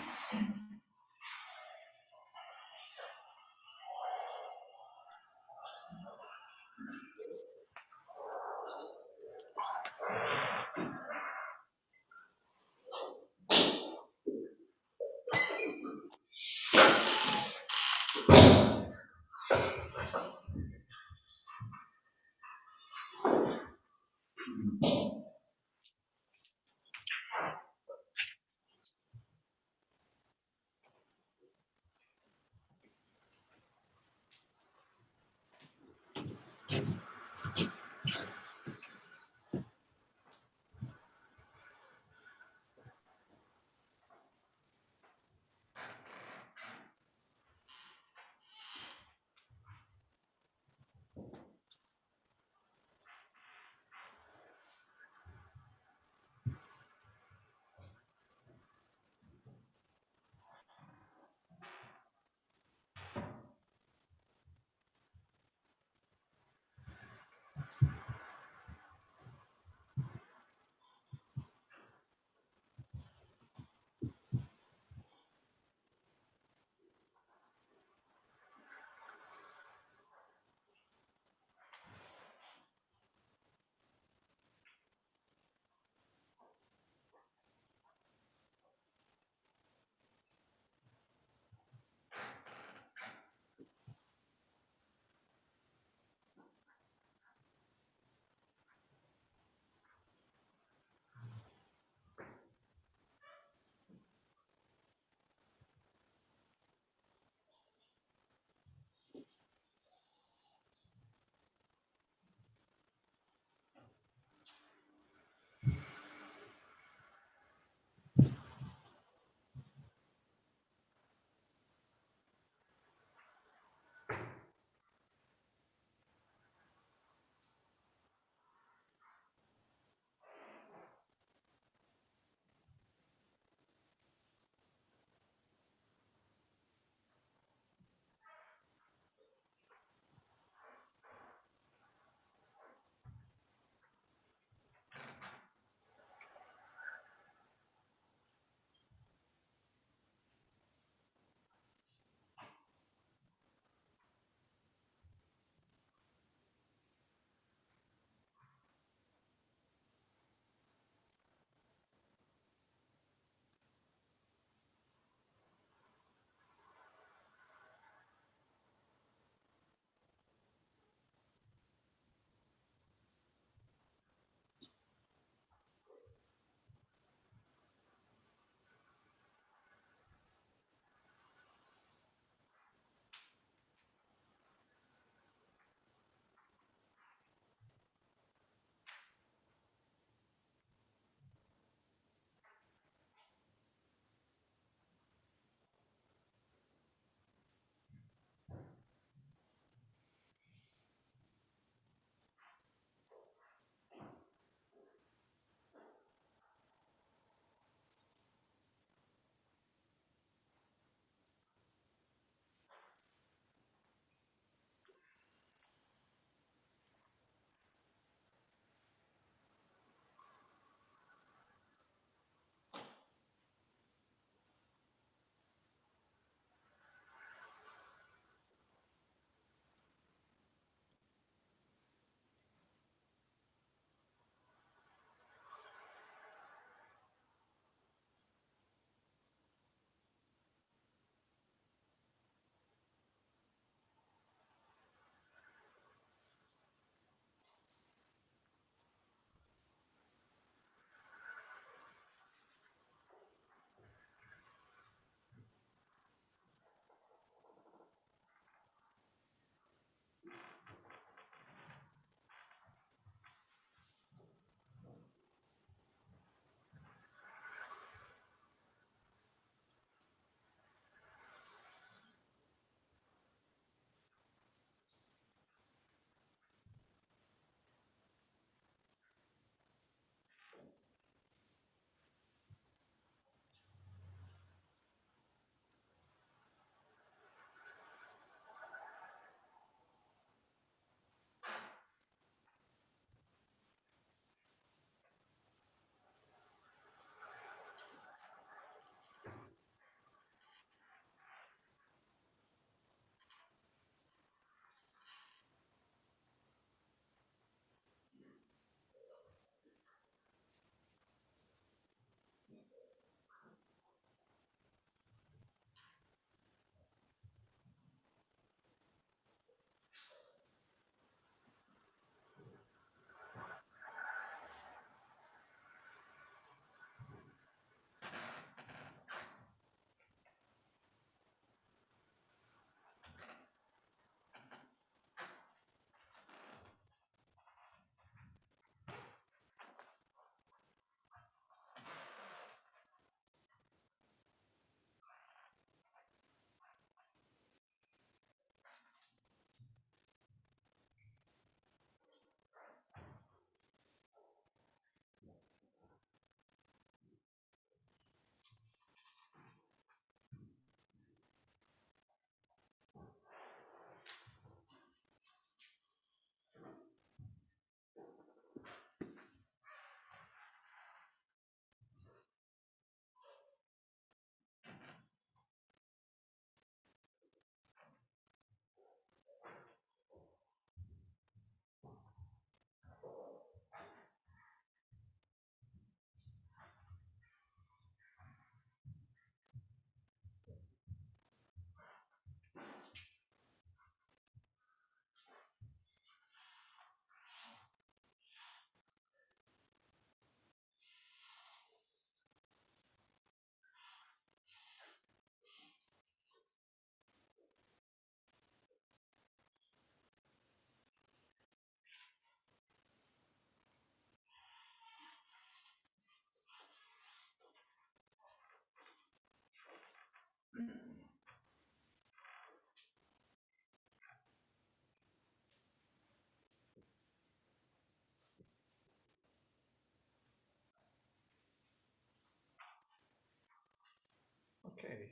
Okay.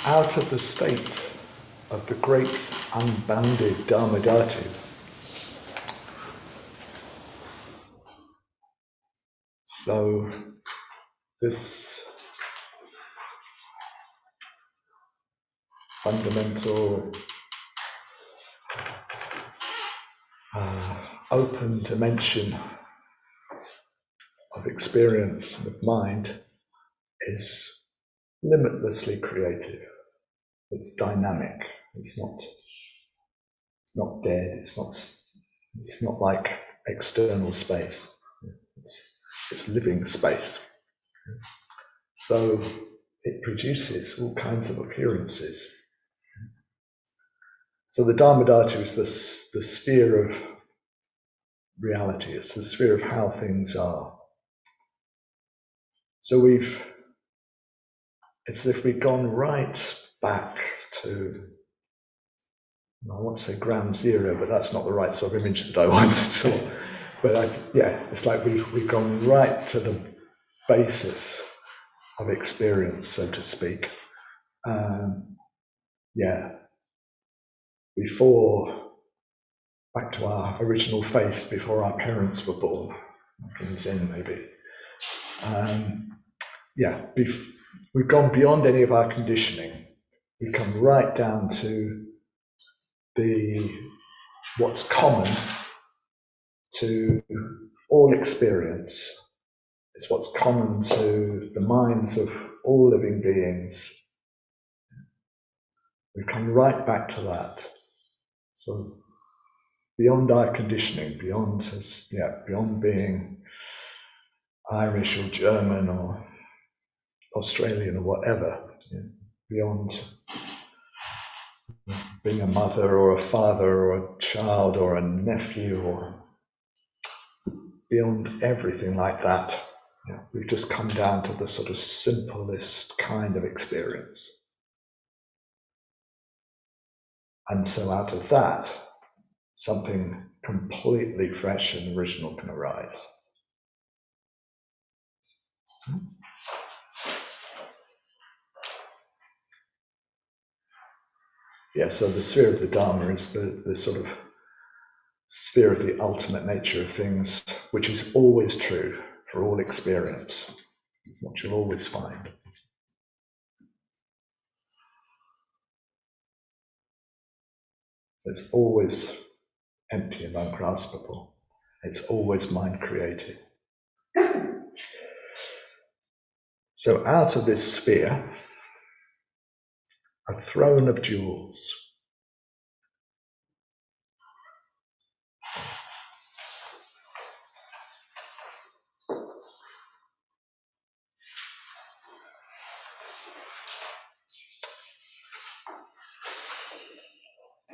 Out of the state of the great unbounded Dharmadhatu, so this fundamental open dimension of experience of mind is limitlessly creative. It's dynamic. It's not dead. It's not like external space. It's living space. So it produces all kinds of appearances. So the Dharmadhatu is the sphere of reality. It's the sphere of how things are. So it's as if we've gone right back to, I want to say ground zero, but that's not the right sort of image that I want at all. But it's like we've gone right to the basis of experience, so to speak. Before, back to our original face before our parents were born, like in Zen maybe. We've gone beyond any of our conditioning. We come right down to what's common to all experience. It's what's common to the minds of all living beings. We come right back to that. So beyond our conditioning, beyond being Irish or German or Australian or whatever, beyond being a mother or a father or a child or a nephew, or beyond everything like that. We've just come down to the sort of simplest kind of experience. And so out of that, something completely fresh and original can arise. So the sphere of the Dharma is the sort of sphere of the ultimate nature of things, which is always true for all experience, what you'll always find. It's always empty and ungraspable. It's always mind created. So out of this sphere, a throne of jewels.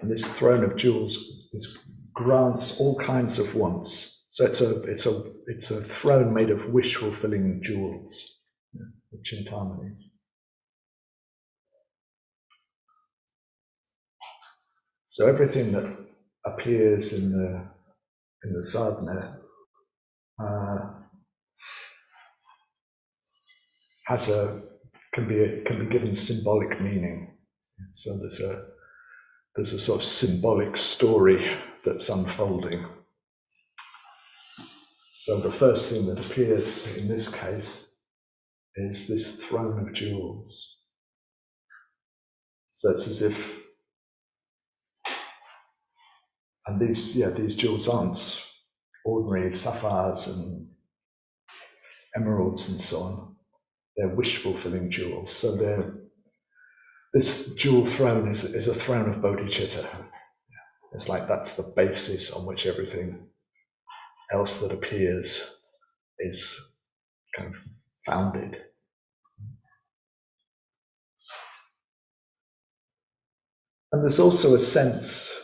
And this throne of jewels grants all kinds of wants. So it's a throne made of wish-fulfilling jewels, the Chintamani's. So everything that appears in the sadhana can be given symbolic meaning. So there's a sort of symbolic story that's unfolding. So the first thing that appears in this case is this throne of jewels. So it's as if, and these jewels aren't ordinary sapphires and emeralds and so on. They're wish-fulfilling jewels. So this jewel throne is a throne of bodhicitta. It's like that's the basis on which everything else that appears is kind of founded. And there's also a sense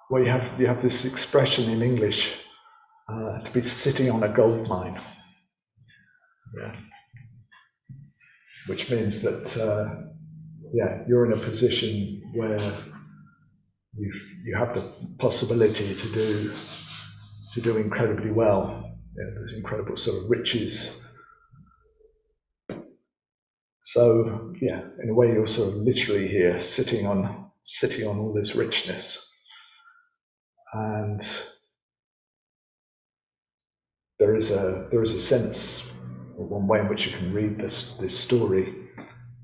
where you have this expression in English, to be sitting on a gold mine. Which means that you're in a position where you have the possibility to do incredibly well. There's incredible sort of riches. So in a way, you're sort of literally here, sitting on all this richness, and there is a sense, or one way in which you can read this story,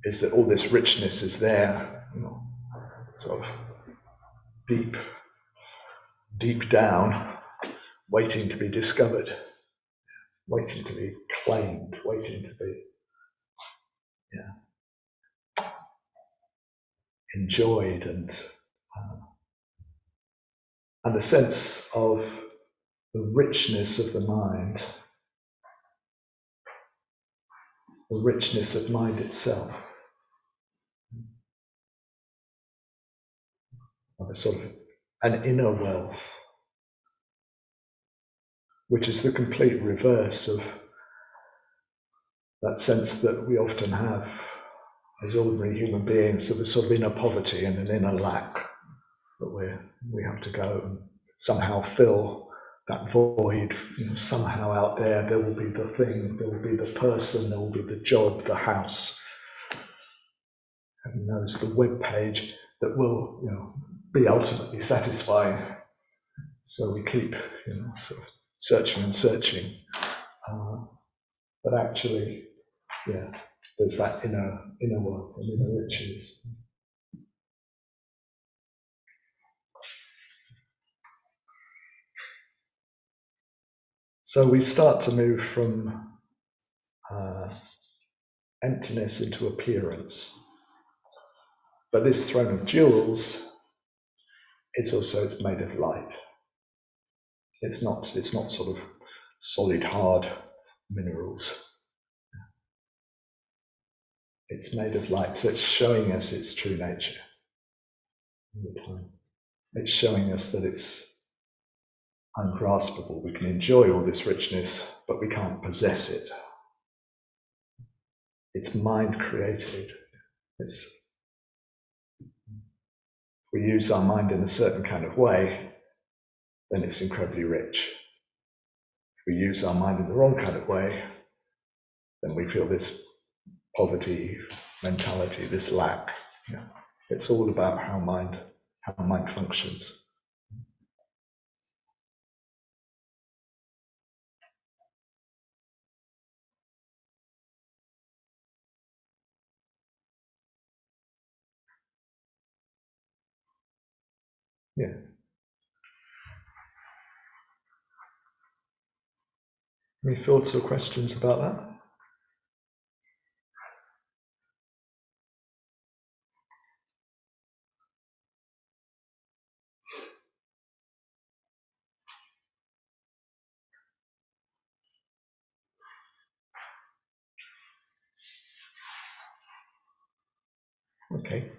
is that all this richness is there, sort of deep down, waiting to be discovered, waiting to be claimed, waiting to be enjoyed, and the sense of the richness of the mind, the richness of mind itself, of a sort of an inner wealth, which is the complete reverse of that sense that we often have as ordinary human beings, of a sort of inner poverty and an inner lack that we have to go and somehow fill that void. Somehow out there will be the thing, there will be the person, there will be the job, the house, heaven knows, the web page that will be ultimately satisfying. So we keep sort of searching and searching, but actually there's that inner wealth and inner riches. So we start to move from emptiness into appearance. But this throne of jewels, it's made of light. It's not sort of solid, hard minerals. It's made of light, so it's showing us its true nature all the time. It's showing us that it's ungraspable. We can enjoy all this richness, but we can't possess it. It's mind created. If we use our mind in a certain kind of way, then it's incredibly rich. If we use our mind in the wrong kind of way, then we feel this poverty mentality, this lack. It's all about how mind functions. Any thoughts or questions about that? Okay.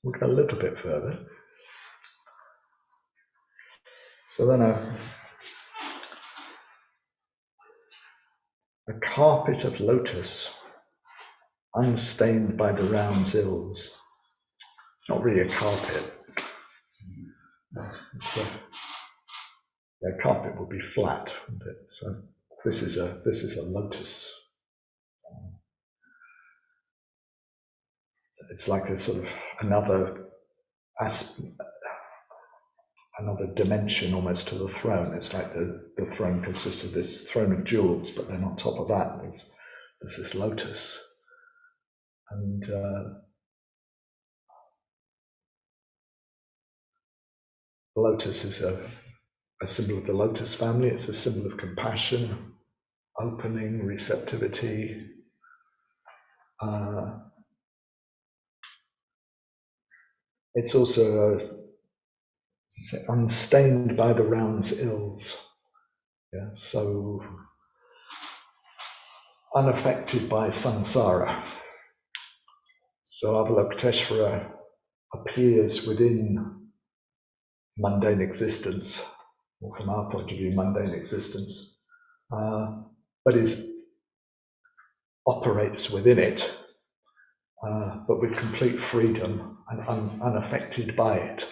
We'll go a little bit further. So then a carpet of lotus, unstained by the round's ills. It's not really a carpet. It's a carpet would be flat, wouldn't it? So this is a lotus. It's like a sort of another dimension almost to the throne. It's like the throne consists of this throne of jewels, but then on top of that there's this lotus. And the lotus is a symbol of the lotus family. It's a symbol of compassion, opening, receptivity. It's also unstained by the round's ills. So unaffected by samsara. So Avalokiteshvara appears within mundane existence, or from our point of view, mundane existence, but operates within it, but with complete freedom and unaffected by it.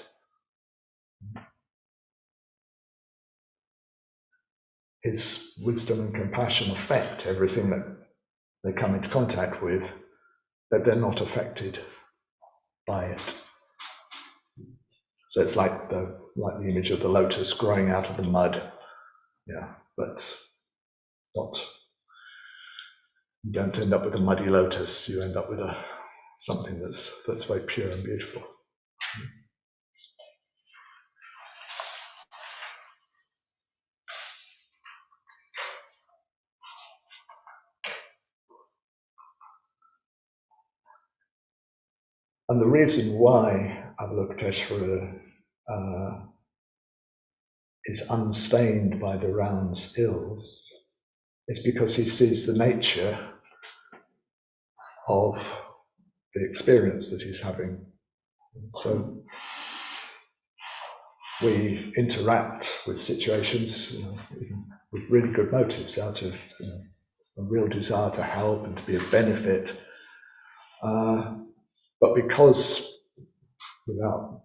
His wisdom and compassion affect everything that they come into contact with, but they're not affected by it. So it's like the image of the lotus growing out of the mud, but not. You don't end up with a muddy lotus. You end up with something that's very pure and beautiful. And the reason why Avalokiteshvara is unstained by the round's ills is because he sees the nature of the experience that he's having. So we interact with situations with really good motives, out of a real desire to help and to be of benefit. But because, without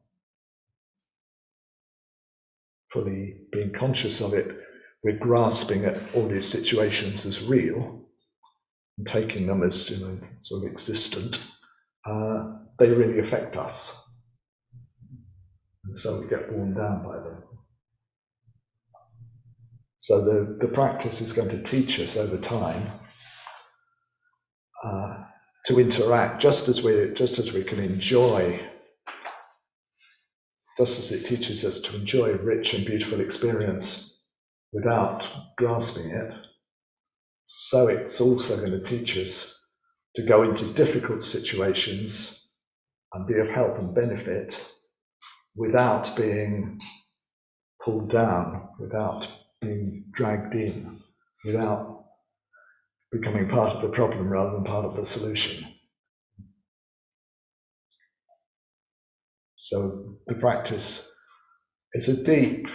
fully being conscious of it, we're grasping at all these situations as real and taking them as sort of existent, they really affect us. And so we get worn down by them. So the practice is going to teach us over time to interact, just as we can enjoy, just as it teaches us to enjoy a rich and beautiful experience without grasping it, so it's also going to teach us to go into difficult situations and be of help and benefit without being pulled down, without being dragged in, without becoming part of the problem rather than part of the solution. So the practice is a deep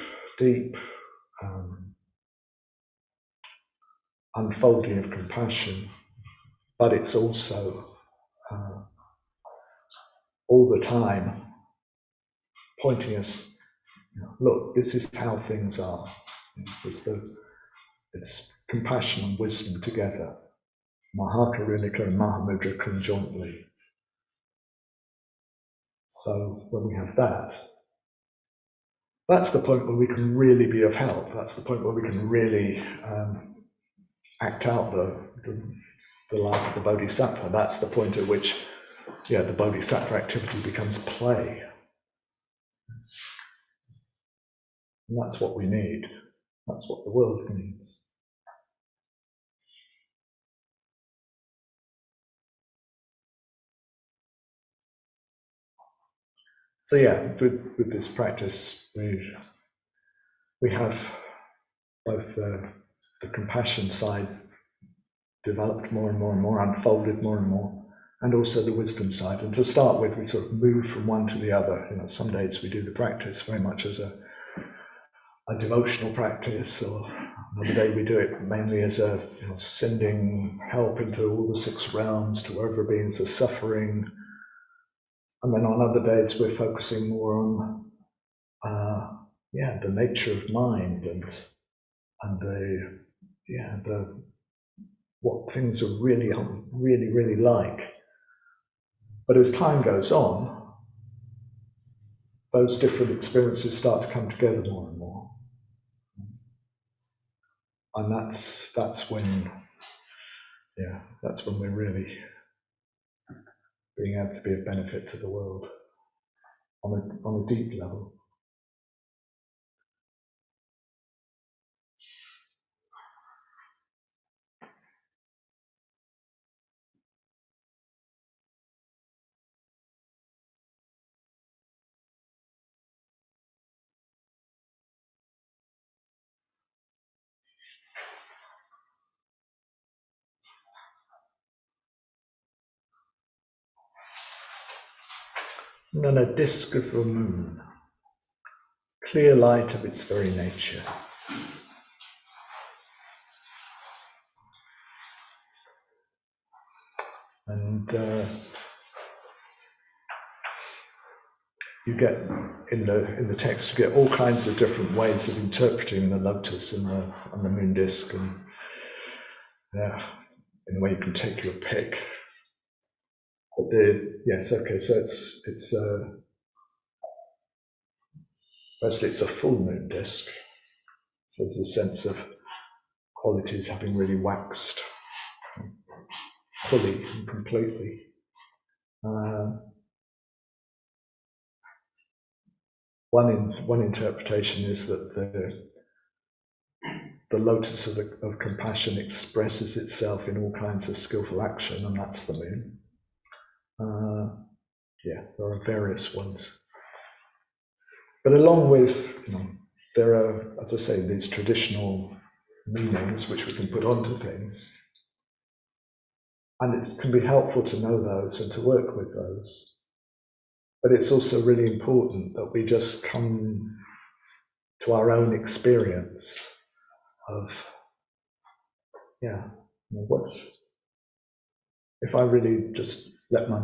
unfolding of compassion, but it's also all the time pointing us, look, this is how things are. It's compassion and wisdom together, Mahakarunika and Mahamudra conjointly. So when we have that, that's the point where we can really be of help. That's the point where we can really act out the life of the Bodhisattva. That's the point at which, the Bodhisattva activity becomes play. And that's what we need. That's what the world needs. So with this practice, we have both the compassion side developed more and more and more, unfolded more and more, and also the wisdom side. And to start with, we sort of move from one to the other. Some days we do the practice very much as a devotional practice, or another day we do it mainly as a sending help into all the six realms to wherever beings are suffering. And then on other days we're focusing more on the nature of mind and the what things are really like. But as time goes on, those different experiences start to come together more and more. And that's when we're really being able to be of benefit to the world on a deep level. And then a disk of the moon, clear light of its very nature. And you get in the text, you get all kinds of different ways of interpreting the lotus and the moon disk, and in a way you can take your pick. But yes, okay, so it's firstly it's a full moon disk, so there's a sense of qualities having really waxed fully and completely. One interpretation is that the lotus of compassion expresses itself in all kinds of skillful action, and that's the moon. There are various ones. But along with, there are, as I say, these traditional meanings which we can put onto things. And it can be helpful to know those and to work with those. But it's also really important that we just come to our own experience of, if I really just let my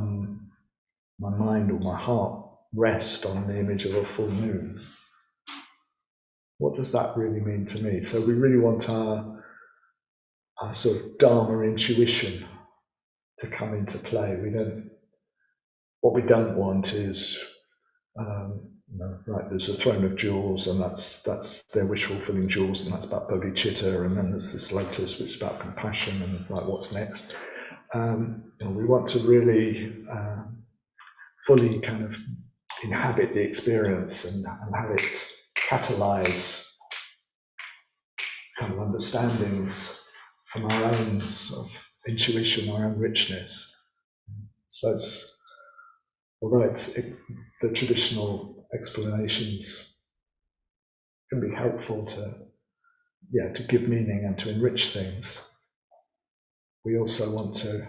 mind or my heart rest on the image of a full moon, what does that really mean to me? So we really want our sort of Dharma intuition to come into play. What we don't want is, right, there's a throne of jewels, and that's their wish fulfilling jewels, and that's about bodhicitta, and then there's this lotus, which is about compassion, and like, what's next? We want to really fully kind of inhabit the experience and have it catalyze kind of understandings from our own sort of intuition, our own richness. So although the traditional explanations can be helpful to give meaning and to enrich things, we also want to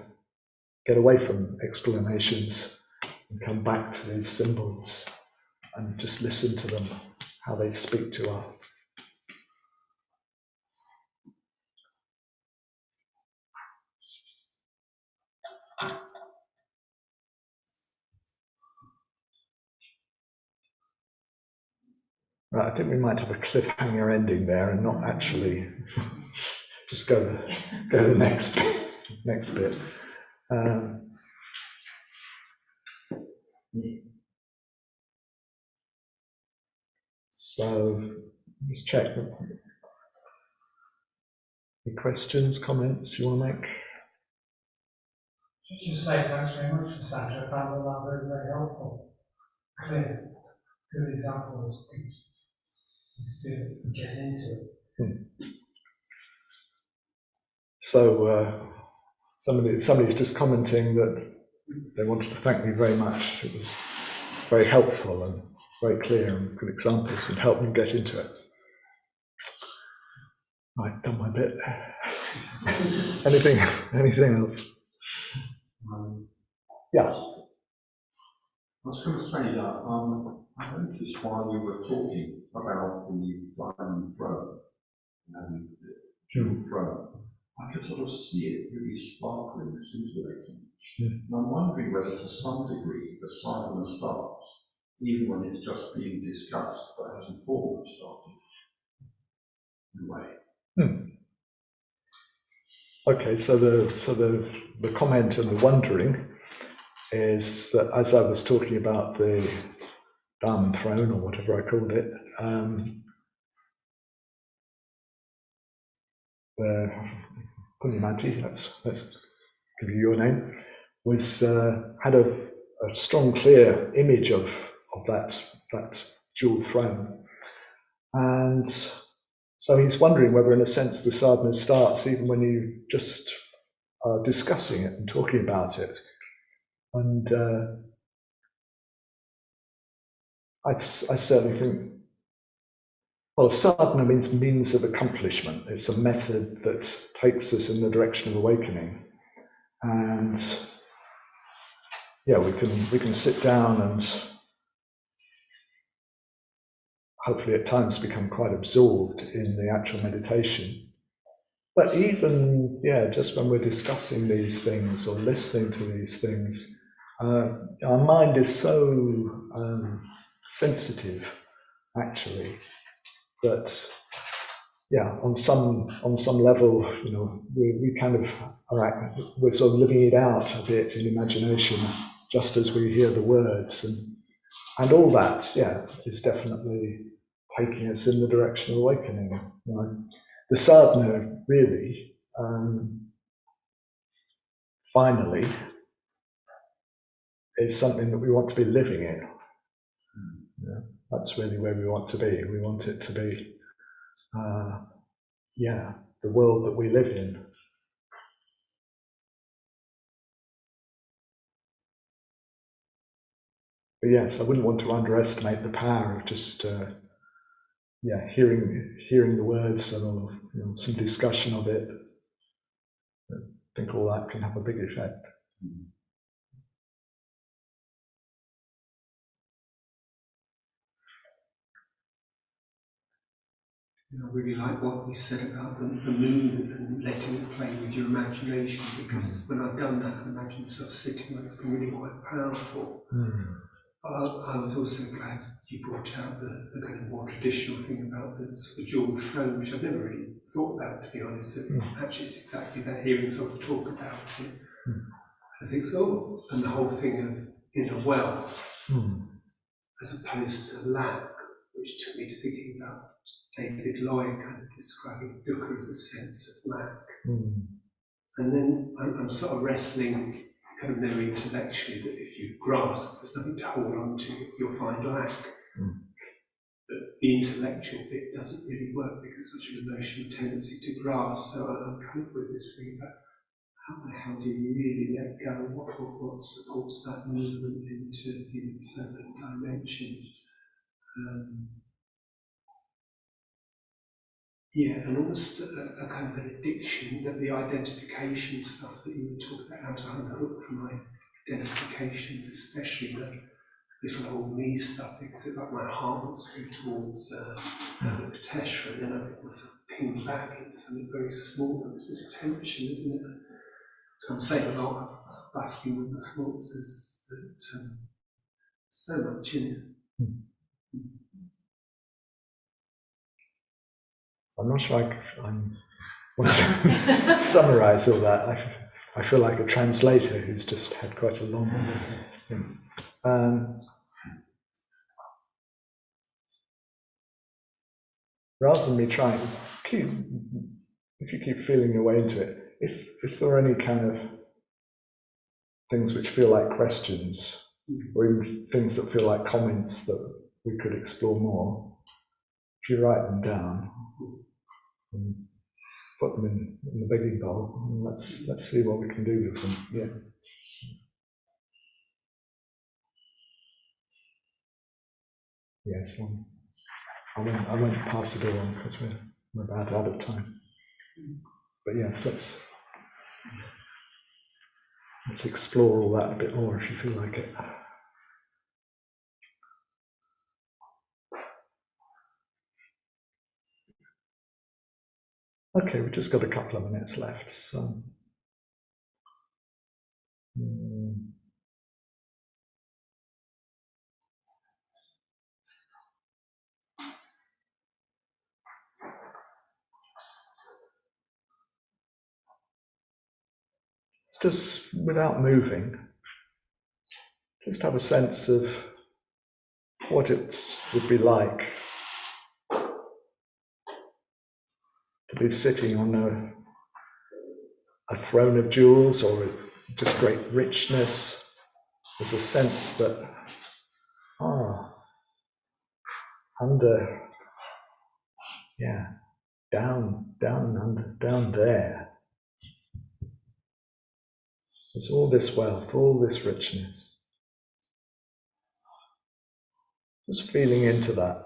get away from explanations and come back to these symbols and just listen to them, how they speak to us. Right, I think we might have a cliffhanger ending there and not actually just go to the next bit. So let's check. Any questions, comments you want to make? Just to say thanks very much, Sandra. I found all that very, very helpful. Clear, good examples to get into. So somebody's just commenting that they wanted to thank me very much. It was very helpful and very clear and good examples and helped me get into it. Right, done my bit. Anything else? Yeah. I was going to say that I noticed while you were talking about the diamond throne and the jewel throne, I could sort of see it really sparkling, scintillating. And I'm wondering whether to some degree the sadhana starts, even when it's just being discussed, but hasn't formally started, in a way. Okay, so the comment and the wondering is that as I was talking about the diamond throne, or whatever I called it, Punyamanti, let's give you your name, had a strong, clear image of that jewel throne, and so he's wondering whether, in a sense, the sadhana starts even when you just are discussing it and talking about it. And I certainly think, well, sadhana means means of accomplishment. It's a method that takes us in the direction of awakening. And yeah, we can sit down and hopefully at times become quite absorbed in the actual meditation. But even, yeah, just when we're discussing these things or listening to these things, our mind is so sensitive, actually, that yeah, on some level, you know, we kind of we're sort of living it out a bit in imagination, just as we hear the words, and all that, yeah, is definitely taking us in the direction of awakening. You know, the sadhana really, finally, is something that we want to be living in. Yeah, that's really where we want to be. We want it to be, yeah, the world that we live in. But yes, I wouldn't want to underestimate the power of just, yeah, hearing the words and you know, some discussion of it. I think all that can have a big effect. You know, I really like what you said about the moon and letting it play with your imagination, because when I've done that, I imagine myself sitting and it's been really quite powerful. I was also glad you brought out the kind of more traditional thing about the sort of jeweled throne, which I've never really thought about, to be honest. Actually, it's exactly that, hearing someone talk about it. I think so, and the whole thing of inner wealth, as opposed to lack, which took me to thinking about David Lloyd kind of describing dukkha as a sense of lack. And then I'm sort of wrestling kind of know intellectually that if you grasp, there's nothing to hold on to, you'll find lack. But the intellectual bit doesn't really work because such an emotional tendency to grasp. So I'm kind of with this thing about how the hell do you really let go? What supports that movement into this open dimension? Yeah, and almost a kind of an addiction, that the identification stuff that you were talking about, how to unhook from my identifications, especially the little old me stuff, because it's like my heart wants to go towards Avalokiteshvara, and then I get myself pinged back into something very small. There's this tension, isn't it? So I'm saying a lot, basking with the thoughts, is that so much in it. I'm not sure I want to summarize all that. I feel like a translator who's just had quite a long thing. Rather than me trying, if you keep feeling your way into it, if there are any kind of things which feel like questions, or even things that feel like comments that we could explore more, if you write them down and put them in the begging bowl, and let's see what we can do with them. Yeah. Yes, I won't pass it all on because we're about out of time. But yes, let's explore all that a bit more if you feel like it. Okay, we've just got a couple of minutes left, so. It's just without moving, just have a sense of what it would be like to be sitting on a throne of jewels, or just great richness. There's a sense that, under, yeah, down there. There's all this wealth, all this richness. Just feeling into that.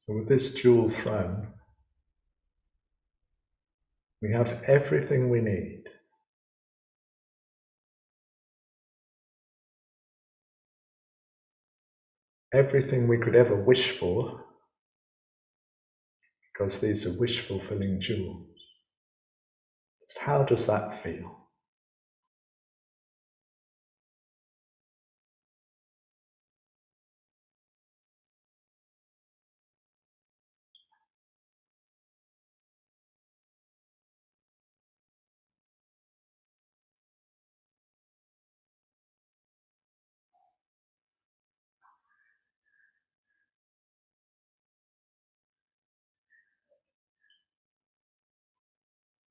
So with this jewel throne, we have everything we need. Everything we could ever wish for, because these are wish-fulfilling jewels. Just how does that feel?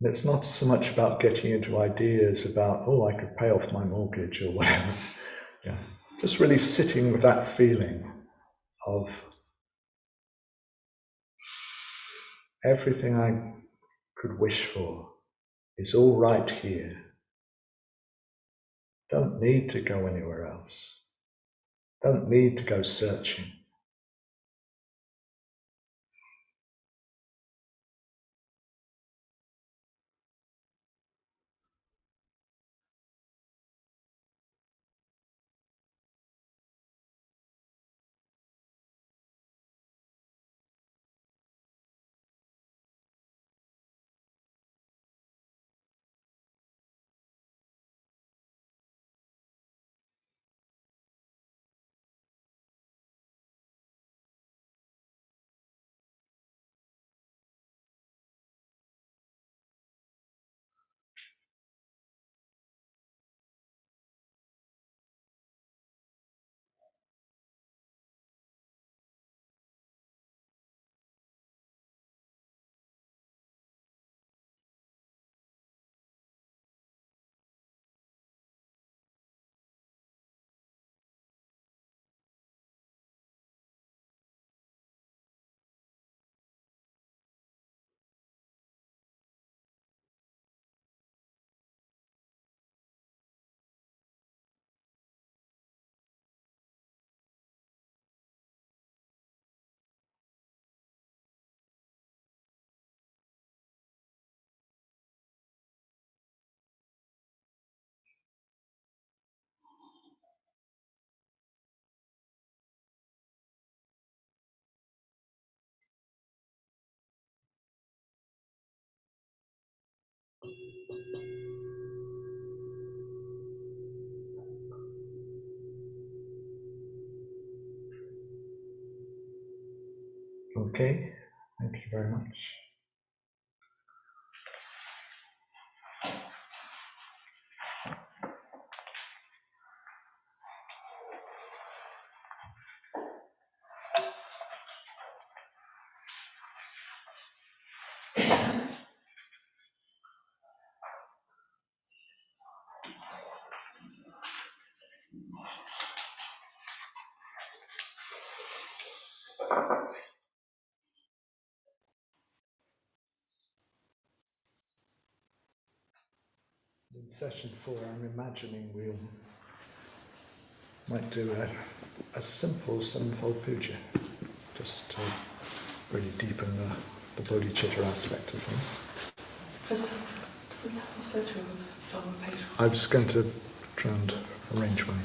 And it's not so much about getting into ideas about, oh, I could pay off my mortgage or whatever. Yeah. Just really sitting with that feeling of everything I could wish for is all right here. Don't need to go anywhere else. Don't need to go searching. Okay, thank you very much. In session 4, I'm imagining we might do a simple sevenfold puja, just to really deepen the bodhicitta aspect of things. First, can we have a photo of John Pedro? I was going to try and arrange one.